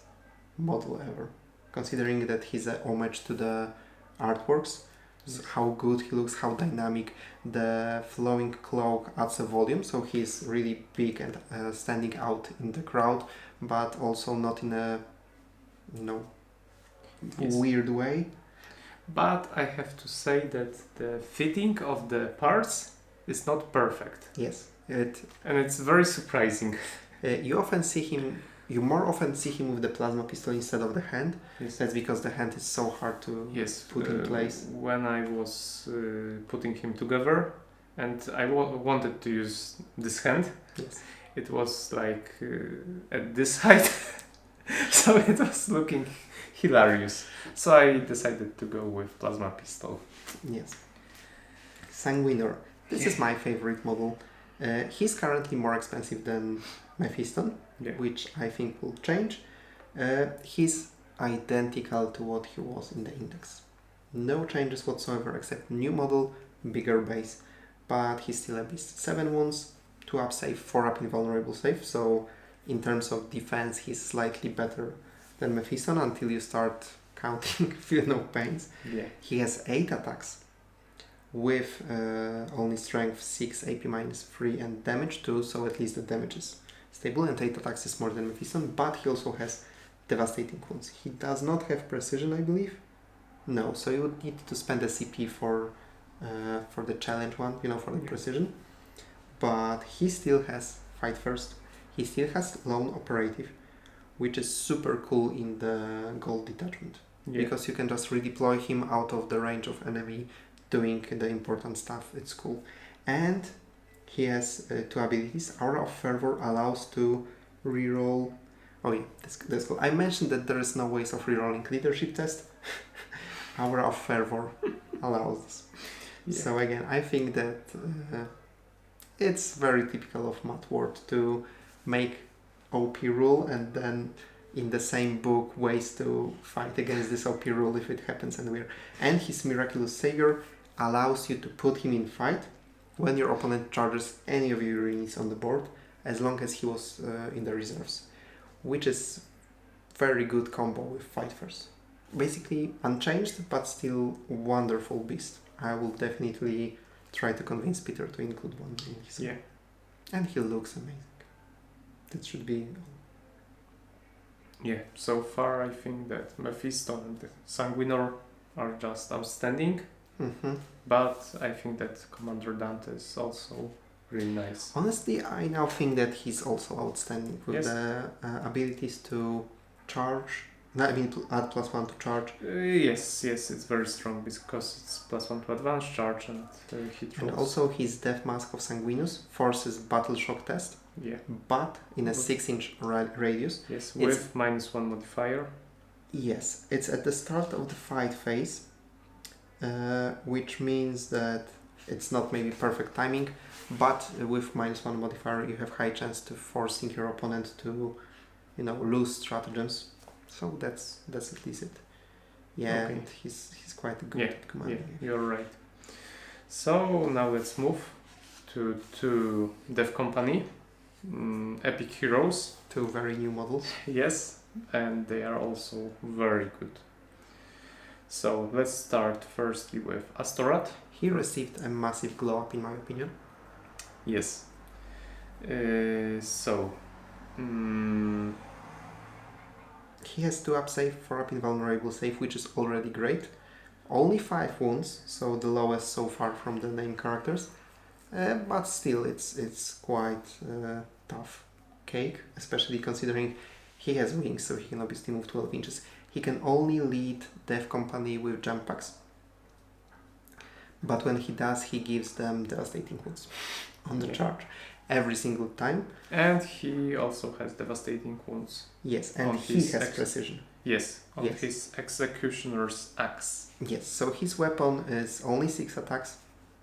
model ever, considering that he's a homage to the artworks. So how good he looks, how dynamic. The flowing cloak adds a volume, so he's really big and standing out in the crowd, but also not in a weird way. But I have to say that the fitting of the parts is not perfect. Yes, and it's very surprising. You more often see him with the plasma pistol instead of the hand. Yes. That's because the hand is so hard to put in place. When I was putting him together and I wanted to use this hand, Yes. it was like at this height, so it was looking hilarious. So I decided to go with plasma pistol. Yes. Sanguiner. This is my favorite model. He's currently more expensive than Mephiston, which I think will change. He's identical to what he was in the index. No changes whatsoever except new model, bigger base, but he's still a beast. 7 wounds, 2 up save, 4 up invulnerable save, so in terms of defense he's slightly better than Mephiston until you start counting Feel No Pains. Yeah. He has 8 attacks with only strength 6, AP minus 3 and damage 2, so at least the damage is stable, and 8 attacks is more than Mephiston, but he also has devastating wounds. He does not have precision, I believe. No, so you would need to spend a CP for the challenge one, for the precision. But he still has fight first. He still has lone operative, which is super cool in the gold detachment. Because you can just redeploy him out of the range of enemy doing the important stuff. It's cool. And he has 2 abilities. Aura of Fervor allows to reroll. Oh yeah, that's cool. I mentioned that there is no ways of rerolling leadership test. Aura of Fervor allows this. Yeah. So again, I think that it's very typical of Matt Ward to make OP rule and then in the same book ways to fight against this OP rule if it happens anywhere. And his Miraculous Savior allows you to put him in fight when your opponent charges any of your units on the board, as long as he was in the reserves, which is very good combo with fight first. Basically unchanged, but still wonderful beast. I will definitely try to convince Peter to include one in his. Yeah. And he looks amazing. That should be. Yeah, so far I think that Mephisto and Sanguinor are just outstanding, Mm-hmm. but I think that Commander Dante is also really nice. Honestly, I now think that he's also outstanding with Yes. the abilities to charge. No, I mean to add +1 to charge. Yes, it's very strong because it's +1 to advance charge and hit And rolls. also his Death Mask of Sanguinus forces Battle Shock test, Yeah, but in a But- 6-inch radius. yes, It's- with -1 modifier. Yes, it's at the start of the fight phase, which means that it's not maybe perfect timing, but with -1 modifier you have high chance to forcing your opponent to, lose stratagems. So that's at least it. Yeah, Okay. and he's quite good Yeah, at commanding. Yeah, you're right. So now let's move to Dev Company, Epic Heroes. 2 very new models. Yes, and they are also very good. So let's start firstly with Astorat. He received a massive glow up in my opinion. Yes. He has 2 up save, 4 up invulnerable save, which is already great. Only 5 wounds, so the lowest so far from the main characters. But still, it's quite tough cake, especially considering he has wings, so he can obviously move 12 inches. He can only lead Death Company with jump packs. But when he does, he gives them devastating wounds on the charge every single time. And he also has devastating wounds. Yes, and On he his has precision. Yes, on Yes. his Executioner's Axe. Yes, so his weapon is only 6 attacks.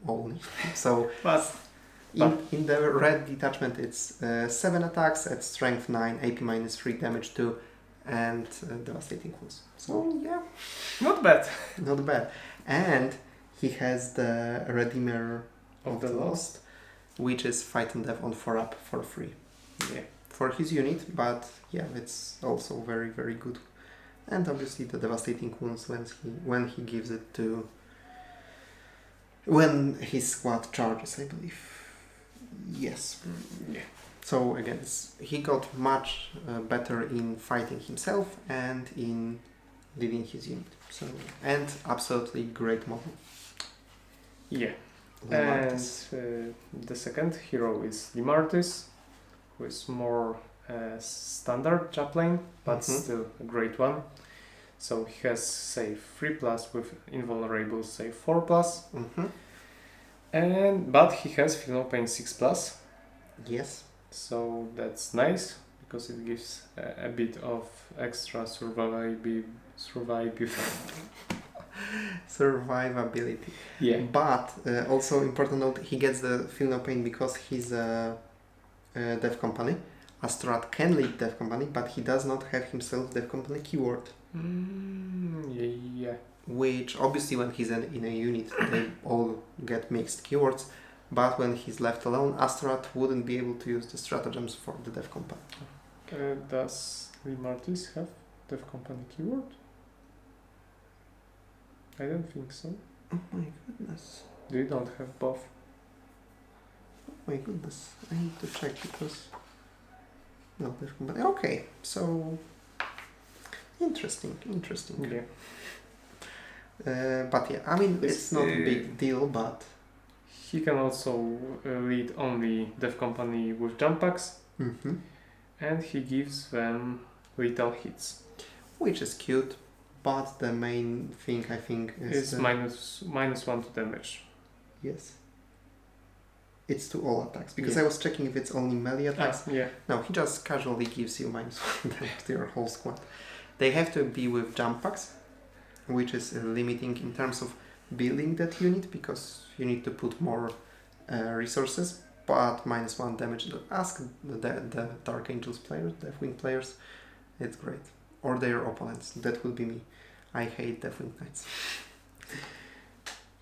Only. So But in the red detachment it's 7 attacks at strength 9, AP minus 3, damage 2, and devastating wounds. So yeah, not bad. not bad. And he has the Redeemer Of the Lost. which is fight and death on 4 up for free Yeah. for his unit, but yeah, it's also very, very good. And obviously the devastating wounds when he gives it to when his squad charges, I believe. Yes. Yeah. So again, he got much better in fighting himself and in leading his unit. So and absolutely great model. Yeah. Limartis. And the second hero is Limartis, who is more standard chaplain, but Mhm. still a great one. So he has save 3+ with invulnerable save 4+, but he has feel no pain 6+. Yes. So that's nice because it gives a bit of extra Survivability. Yeah. But also important note, he gets the feel no pain because he's a Death Company. Astorat can lead Death Company, but he does not have himself Death Company keyword. Yeah. Which obviously when he's in a unit they all get mixed keywords, but when he's left alone, Astorat wouldn't be able to use the stratagems for the Death Company. Does Limartis have Dev Company keyword? I don't think so. Oh my goodness. They don't have both. Oh my goodness. I need to check because... No, Death Company. Okay, so... Interesting. Yeah. But yeah, I mean, it's not a big deal, but... He can also lead only Dev Company with jump packs, and he gives them lethal hits. Which is cute, but the main thing I think is... It's -1 to damage. Yes. It's to all attacks, because Yeah. I was checking if it's only melee attacks. Yeah. No, he just casually gives you -1 damage to your whole squad. They have to be with jump packs, which is limiting in terms of building that unit, because you need to put more resources, but -1 damage. Ask the Dark Angels players, Deathwing players, it's great. Or their opponents, that will be me. I hate Deathwing Knights.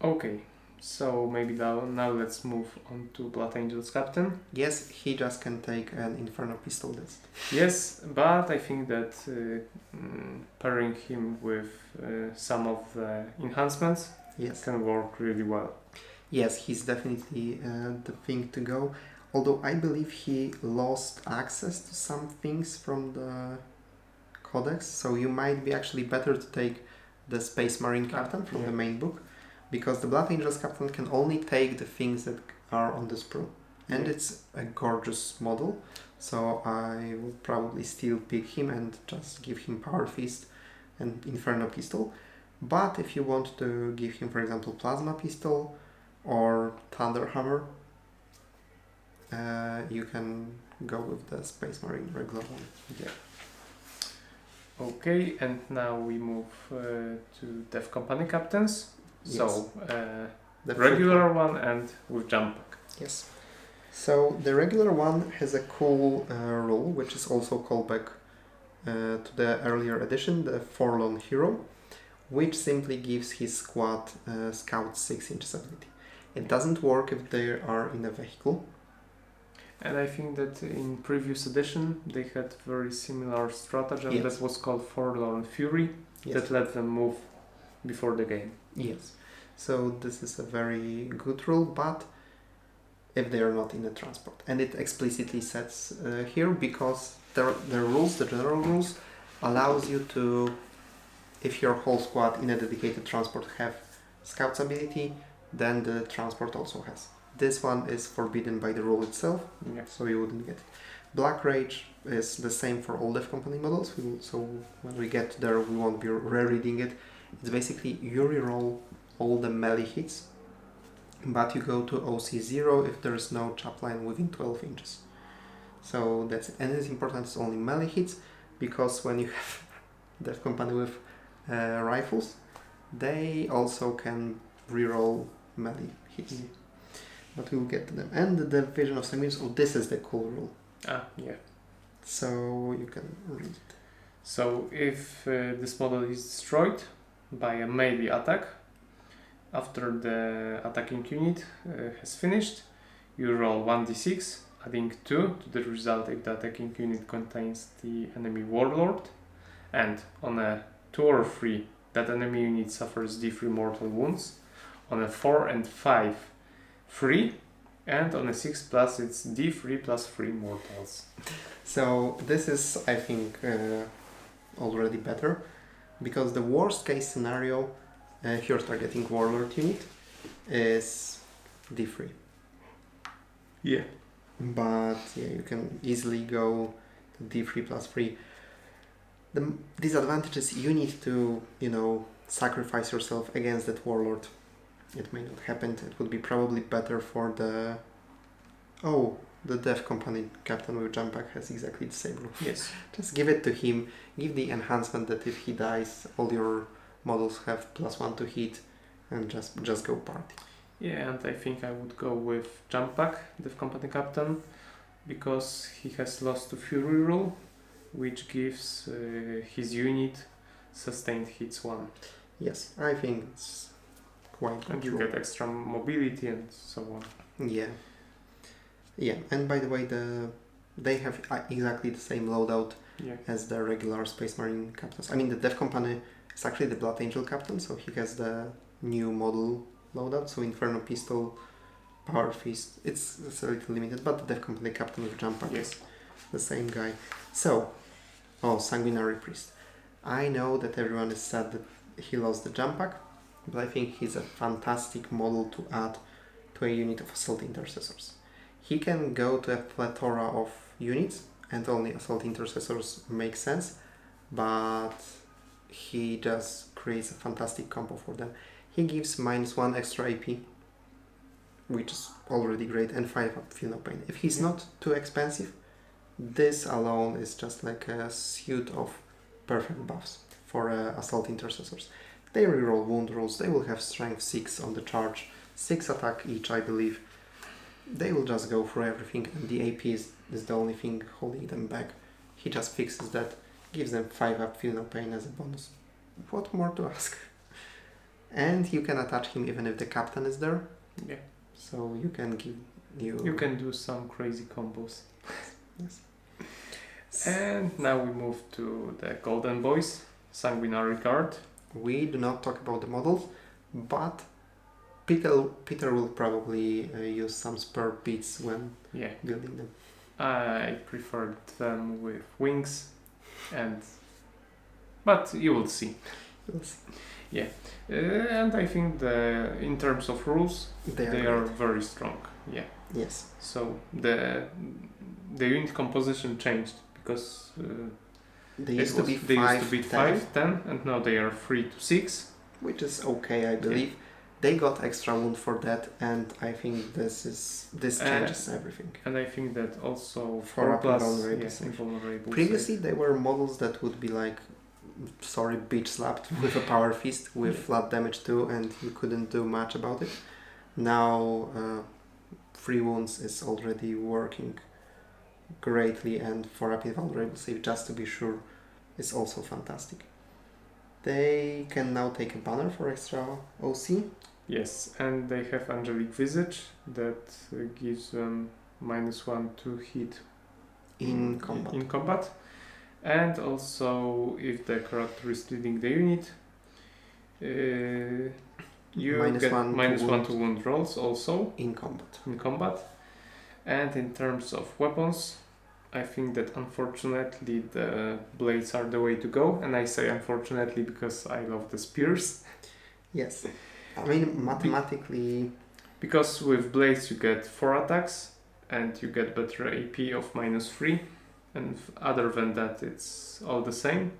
Okay, so maybe now let's move on to Blood Angels Captain. Yes, he just can take an Inferno Pistol Dust. Yes, but I think that pairing him with some of the enhancements Yes. can work really well. Yes, he's definitely the thing to go. Although I believe he lost access to some things from the Codex, so you might be actually better to take the Space Marine Captain from the main book, because the Blood Angels Captain can only take the things that are on the sprue. And it's a gorgeous model, so I would probably still pick him and just give him Power Fist and Inferno Pistol. But if you want to give him, for example, Plasma Pistol or Thunder Hammer, you can go with the Space Marine regular one. Yeah. Okay, and now we move to Dev Company Captains. Yes. So, The regular one and with jump pack. Yes. So the regular one has a cool rule, which is also callback to the earlier edition, the Forlorn Hero, which simply gives his squad Scout 6 inches ability. It doesn't work if they are in a vehicle. And I think that in previous edition they had very similar stratagem that was called Forlorn Fury that let them move before the game. Yes. So this is a very good rule, but if they are not in a transport. And it explicitly says here, because the rules, the general rules, allows you to, if your whole squad in a dedicated transport have Scout's ability, then the transport also has. This one is forbidden by the rule itself, so you wouldn't get it. Black Rage is the same for all Dev Company models, so when we get there we won't be rereading it. It's basically you reroll all the melee hits, but you go to OC0 if there is no chapline within 12 inches. So that's it. And it's important, it's only melee hits, because when you have Dev Company with rifles, they also can reroll melee hits. But we'll get to them. And the Vision of Sanguinius, this is the cool rule. So you can read it. So if this model is destroyed by a melee attack, after the attacking unit has finished, you roll 1d6, adding 2 to the result if the attacking unit contains the enemy warlord, and on a 2 or 3, that enemy unit suffers d3 mortal wounds, on a 4 and 5, 3, and on a 6+, it's d3 plus 3 mortals. So this is, I think, already better, because the worst case scenario, if you're targeting warlord unit, is d3. Yeah. But you can easily go to d3 plus 3. The disadvantage is you need to, sacrifice yourself against that warlord. It may not happen. It would be probably better for the Dev Company Captain with jump pack has exactly the same rule. Yes. Just give it to him. Give the enhancement that if he dies, all your models have +1 to hit, and just go party. Yeah, and I think I would go with jump pack, Dev Company Captain, because he has lost to Fury rule, which gives his unit sustained hits 1. Yes, I think it's quite good. And you get extra mobility and so on. Yeah, and by the way, they have exactly the same loadout as the regular Space Marine captains. I mean, the Dev Company is actually the Blood Angel captain, so he has the new model loadout, so Inferno Pistol, Power Fist. It's a little limited, but the Dev Company captain with jump pack is the same guy. So, Sanguinary Priest. I know that everyone is sad that he lost the jump pack, but I think he's a fantastic model to add to a unit of Assault Intercessors. He can go to a plethora of units, and only Assault Intercessors make sense, but he just creates a fantastic combo for them. He gives -1 extra AP, which is already great, and 5 up Feel No Pain. If he's not too expensive, this alone is just like a suite of perfect buffs for Assault Intercessors. They reroll wound rolls, they will have strength 6 on the charge, 6 attack each, I believe. They will just go for everything, and the AP is the only thing holding them back. He just fixes that, gives them 5 up Feel No Pain as a bonus. What more to ask? And you can attach him even if the captain is there. Yeah. So you can You can do some crazy combos. Yes. And now we move to the Golden Boys, Sanguinary card. We do not talk about the models, but Peter will probably use some spare bits when Yeah, building them. I prefer them with wings, but you will see. Yes. And I think in terms of rules, they are great. very strong. Yeah. Yes. So the unit composition changed because They used to be they used to be 5, 5, 10, and now they are 3 to 6. which is okay, I believe. They got extra wound for that, and I think this changes everything. And I think that also 4 plus invulnerable. Previously, they were models that would be like, bitch slapped with a power fist with flat damage too, and you couldn't do much about it. Now, 3 wounds is already working greatly, and 4 up invulnerable save, just to be sure, is also fantastic. They can now take a banner for extra OC. Yes, and they have Angelic Visage that gives them -1 to hit in combat. And also, if the character is leading the unit, you get -1 to wound rolls also in combat. And in terms of weapons, I think that unfortunately the blades are the way to go, and I say unfortunately because I love the spears. Yes, I mean mathematically, because with blades you get 4 attacks and you get better AP of -3, and other than that it's all the same,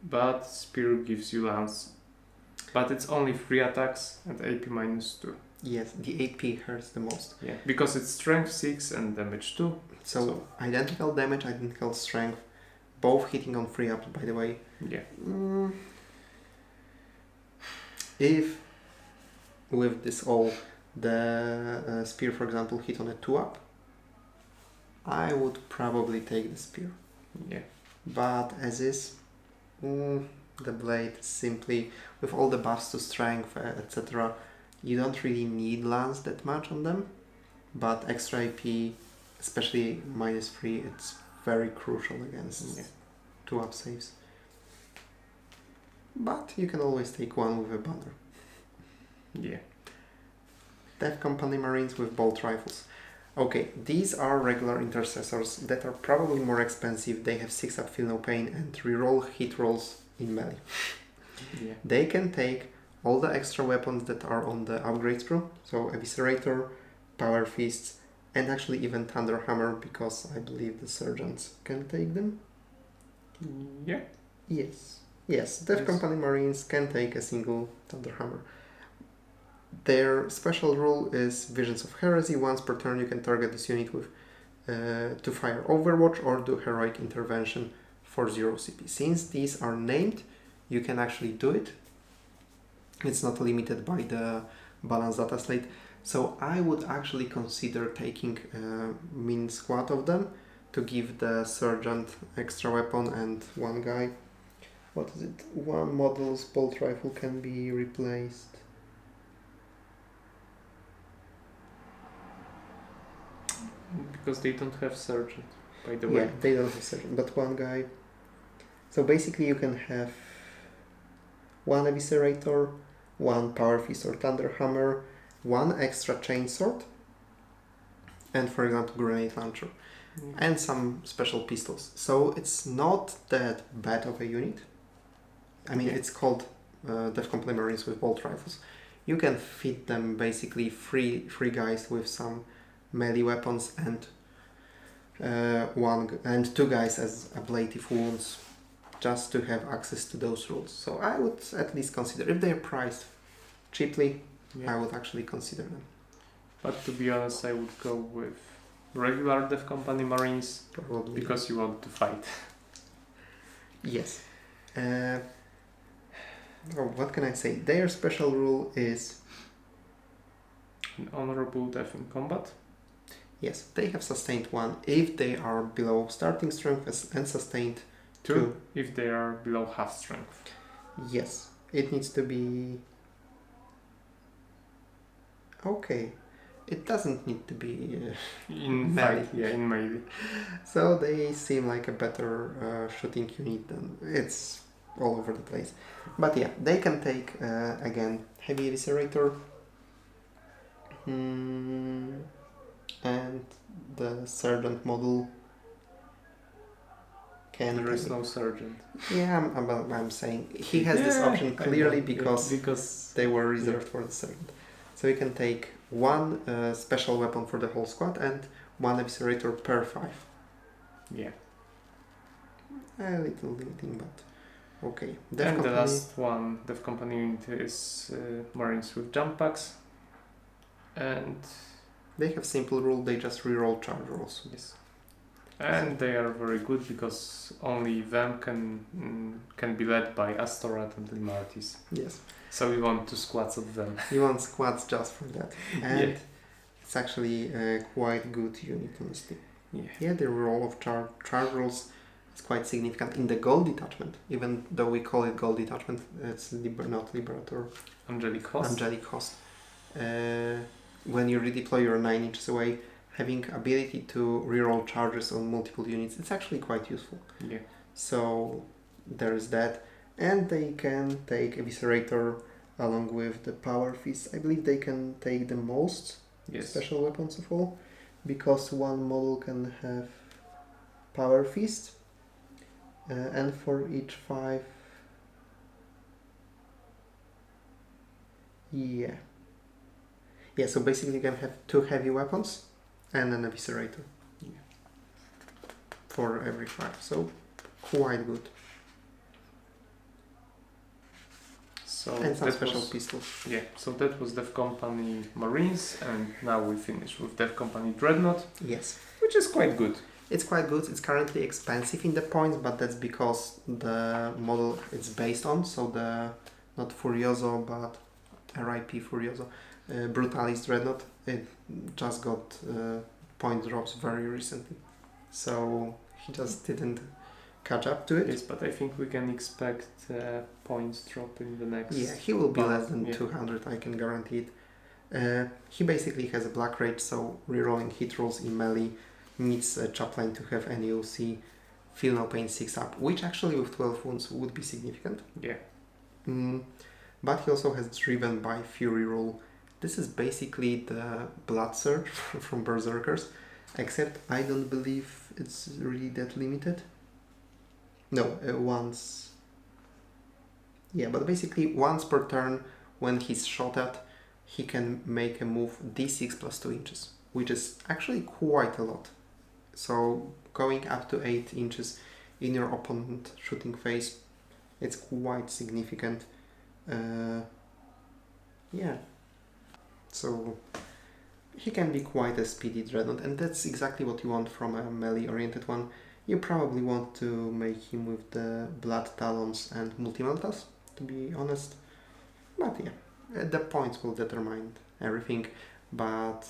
but spear gives you lance, but it's only 3 attacks and AP -2. Yes, the AP hurts the most. Yeah, because it's strength 6 and damage 2. So identical damage, identical strength, both hitting on 3 up, by the way. Yeah. If with this all the spear, for example, hit on a 2 up, I would probably take the spear. Yeah. But as is, the blade simply, with all the buffs to strength, etc., you don't really need lance that much on them, but extra AP, especially -3, it's very crucial against 2 up saves. But you can always take one with a banner. Yeah. Death Company Marines with bolt rifles. Okay, these are regular intercessors that are probably more expensive. They have 6 up, feel no pain, and reroll hit rolls in melee. Yeah. They can take all the extra weapons that are on the upgrade sprue, so Eviscerator, Power Fists, and actually even Thunder Hammer, because I believe the Sergeants can take them. Yeah. Yes, Death Company Marines can take a single Thunder Hammer. Their special rule is Visions of Heresy. Once per turn you can target this unit with to fire Overwatch or do Heroic Intervention for 0 CP. Since these are named, you can actually do it. It's not limited by the balanced data slate. So I would actually consider taking a min squad of them to give the Sergeant extra weapon and one guy. What is it? One model's bolt rifle can be replaced. Because they don't have Sergeant, by the way. Yeah, they don't have Sergeant, but one guy. So basically you can have one Eviscerator, one Power Fist or Thunder Hammer, one extra Chainsword, and for example Grenade Launcher, and some special pistols. So it's not that bad of a unit. I mean, it's called Death Company Marines with bolt rifles. You can fit them basically three guys with some melee weapons and two guys as ablative wounds, just to have access to those rules. So I would at least consider, if they're priced cheaply, I would actually consider them. But to be honest, I would go with regular Death Company Marines, probably, because you want to fight. Yes. What can I say? Their special rule is an honorable death in combat. Yes, they have sustained 1 if they are below starting strength, and sustained 2 if they are below half strength. Yes, it needs to be... Okay, it doesn't need to be in melee. Yeah, in melee. So they seem like a better shooting unit than... It's all over the place. But yeah, they can take, again, Heavy Eviscerator, And the sergeant model can. There is no sergeant. Yeah, I'm saying he has this option clearly because they were reserved for the sergeant. So you can take one special weapon for the whole squad and one eviscerator per 5. Yeah. A little limiting, but okay. And the last one, Dev Company unit, is Marines with jump packs. And they have simple rule, they just reroll charge rolls. Yes. And they are very good because only them can be led by Astorat and Limartis. Yes. So we want 2 squads of them. You want squads just for that. And it's actually a quite good unit, honestly. Yeah, the roll of charge rolls is quite significant. In the gold detachment, even though we call it gold detachment, it's not Liberator. Angelic Host. Angelic Host. When you redeploy, you're 9 inches away. Having ability to reroll charges on multiple units, it's actually quite useful. Yeah. So there's that. And they can take Eviscerator along with the Power Fist. I believe they can take the most special weapons of all, because one model can have Power Fist, and for each 5. Yeah, so basically you can have 2 heavy weapons and an Eviscerator for every 5, so quite good. So and some special pistols. Yeah, so that was Dev Company Marines, and now we finish with Dev Company Dreadnought. Yes. Which is quite good. It's quite good. It's currently expensive in the points, but that's because the model it's based on, so the not Furioso, but RIP Furioso, Brutalis Dreadnought, it just got point drops very recently. So he just didn't catch up to it. Yes, but I think we can expect points drop in the next... Yeah, he will be less than 200, I can guarantee it. He basically has a black rage, so rerolling hit rolls in melee needs a Chaplain to have NEOC, feel no pain 6 up, which actually with 12 wounds would be significant. Yeah. But he also has Driven by Fury rule. This is basically the Blood Surge from Berserkers, except I don't believe it's really that limited. No, once. Yeah, but basically once per turn when he's shot at, he can make a move d6 plus 2 inches, which is actually quite a lot. So going up to 8 inches in your opponent shooting phase, it's quite significant. Yeah. So he can be quite a speedy Dreadnought, and that's exactly what you want from a melee oriented one. You probably want to make him with the Blood Talons and Multimeltas, to be honest. But yeah, the points will determine everything. But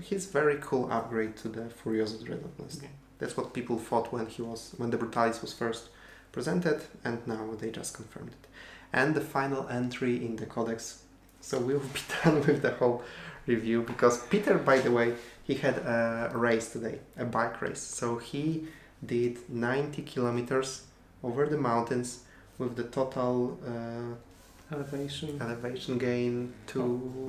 he's very cool upgrade to the Furioso Dreadnought. Okay. That's what people thought when the Brutalis was first presented, and now they just confirmed it. And the final entry in the Codex. So we will be done with the whole review, because Peter, by the way, he had a race today, a bike race. So he did 90 kilometers over the mountains with the total elevation gain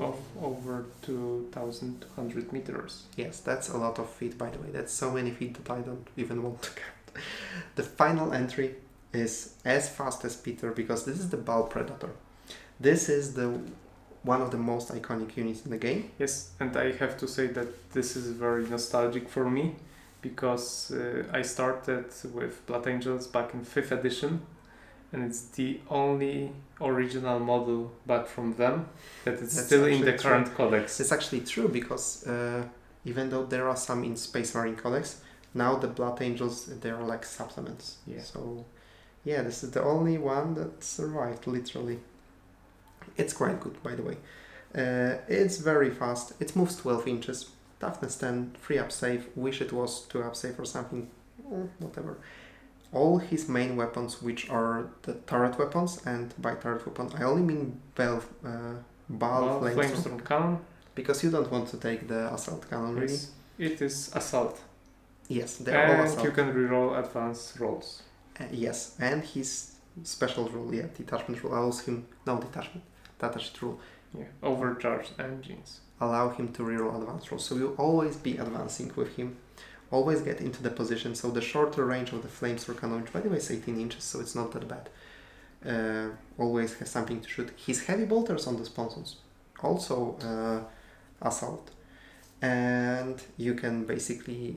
of over 2,200 meters. Yes, that's a lot of feet, by the way. That's so many feet that I don't even want to count. The final entry is as fast as Peter, because this is the Ball Predator. This is one of the most iconic units in the game. Yes, and I have to say that this is very nostalgic for me, because I started with Blood Angels back in 5th edition, and it's the only original model back from them that is still in the current Codex. It's actually true, because even though there are some in Space Marine Codex, now the Blood Angels, they are like supplements. Yeah. So yeah, this is the only one that survived, literally. It's quite good, by the way. It's very fast. It moves 12 inches. Toughness 10, 3 up save. Wish it was 2 up save or something. Whatever. All his main weapons, which are the turret weapons, and by turret weapon I only mean Ball Flamestorm Cannon. Because you don't want to take the Assault Cannon, really. Yes, it is Assault. Yes, they are all Assault. And you can reroll advanced rolls. Yes, and his special rule, Detachment rule allows him... No, Detachment. Datasheet rule. Yeah, overcharged engines. allow him to reroll advance rolls. So you'll always be advancing with him. Always get into the position. So the shorter range of the flamethrower cannon, which by the way is 18 inches, so it's not that bad. Always has something to shoot. His heavy bolters on the sponsons. Also assault. And you can basically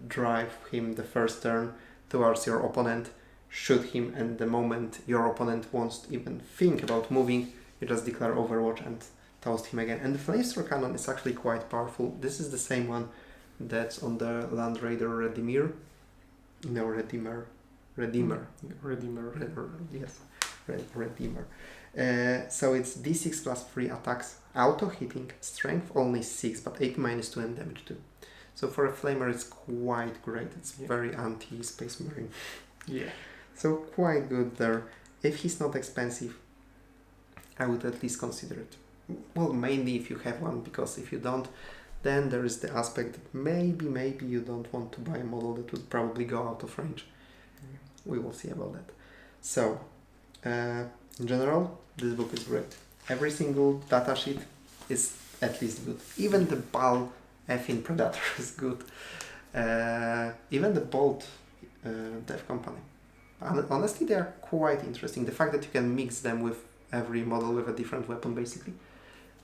drive him the first turn towards your opponent, shoot him, and the moment your opponent wants to even think about moving, you just declare Overwatch and toast him again. And the flamethrower cannon is actually quite powerful. This is the same one that's on the Land Raider Redeemer. No, Redeemer. Yes, Redeemer. So it's D6 plus 3 attacks, auto hitting, strength only 6, but 8 minus 2 and damage 2. So for a flamer, it's quite great. It's very anti-Space Marine. Yeah. So quite good there. If he's not expensive, I would at least consider it. Well, mainly if you have one, because if you don't, then there is the aspect that maybe you don't want to buy a model that would probably go out of range. We will see about that. So, in general, this book is great. Every single datasheet is at least good. Even the Bal Effin Predator is good. Even the Bolt Dev Company. Honestly, they are quite interesting. The fact that you can mix them with every model with a different weapon, basically,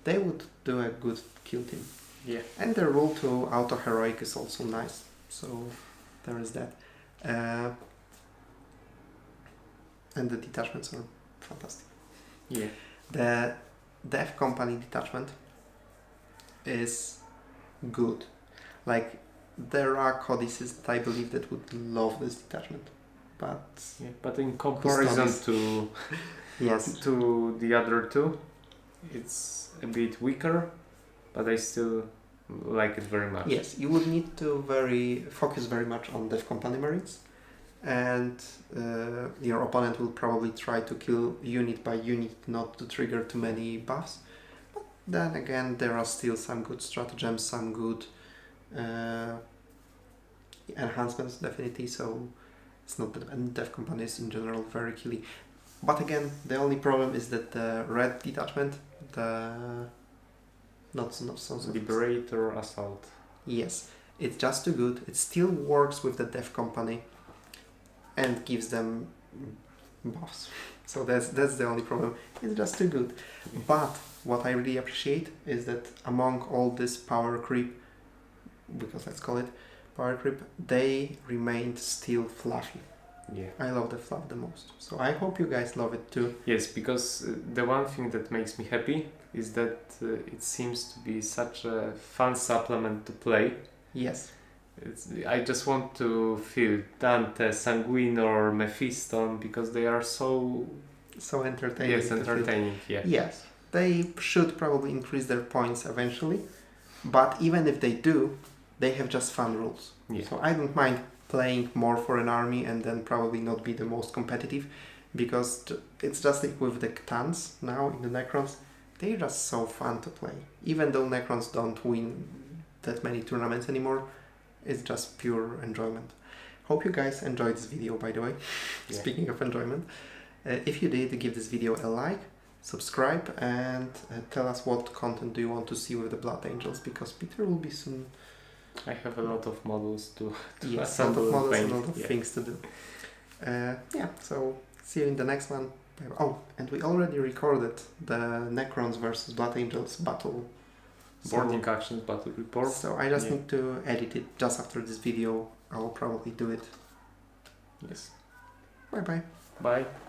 they would do a good kill team. Yeah. And the rule to auto heroic is also nice. So there is that. And the detachments are fantastic. Yeah. The Dev Company detachment is good. Like, there are codices that I believe that would love this detachment. But in comparison to yes, to the other two, it's a bit weaker, but I still like it very much. Yes, you would need to focus very much on Dev Company Marines, and your opponent will probably try to kill unit by unit, not to trigger too many buffs. But then again, there are still some good stratagems, some good enhancements, definitely. So it's not that, and Dev Company is in general very killy. But again, the only problem is that the red detachment, Liberator Assault. Yes, it's just too good. It still works with the Dev Company and gives them buffs. So that's the only problem. It's just too good. But what I really appreciate is that among all this power creep, because let's call it power creep, they remained still fluffy. Yeah. I love the fluff the most. So I hope you guys love it too. Yes, because the one thing that makes me happy is that it seems to be such a fun supplement to play. Yes. I just want to feel Dante, Sanguine or Mephiston because they are so entertaining. Yes, entertaining, yeah. Yes. They should probably increase their points eventually. But even if they do, they have just fun rules. Yeah. So I don't mind playing more for an army and then probably not be the most competitive, because it's just like with the Ctans now in the Necrons, they're just so fun to play. Even though Necrons don't win that many tournaments anymore, it's just pure enjoyment. Hope you guys enjoyed this video, by the way. Yeah. Speaking of enjoyment. If you did, give this video a like, subscribe, and tell us what content do you want to see with the Blood Angels, because Peter will be soon. I have a lot of models to yes, a lot of models, paint. a lot of things to do. So see you in the next one. Oh, and we already recorded the Necrons versus Blood Angels battle. Boarding actions battle report. So I just need to edit it just after this video. I'll probably do it. Yes. Bye bye. Bye.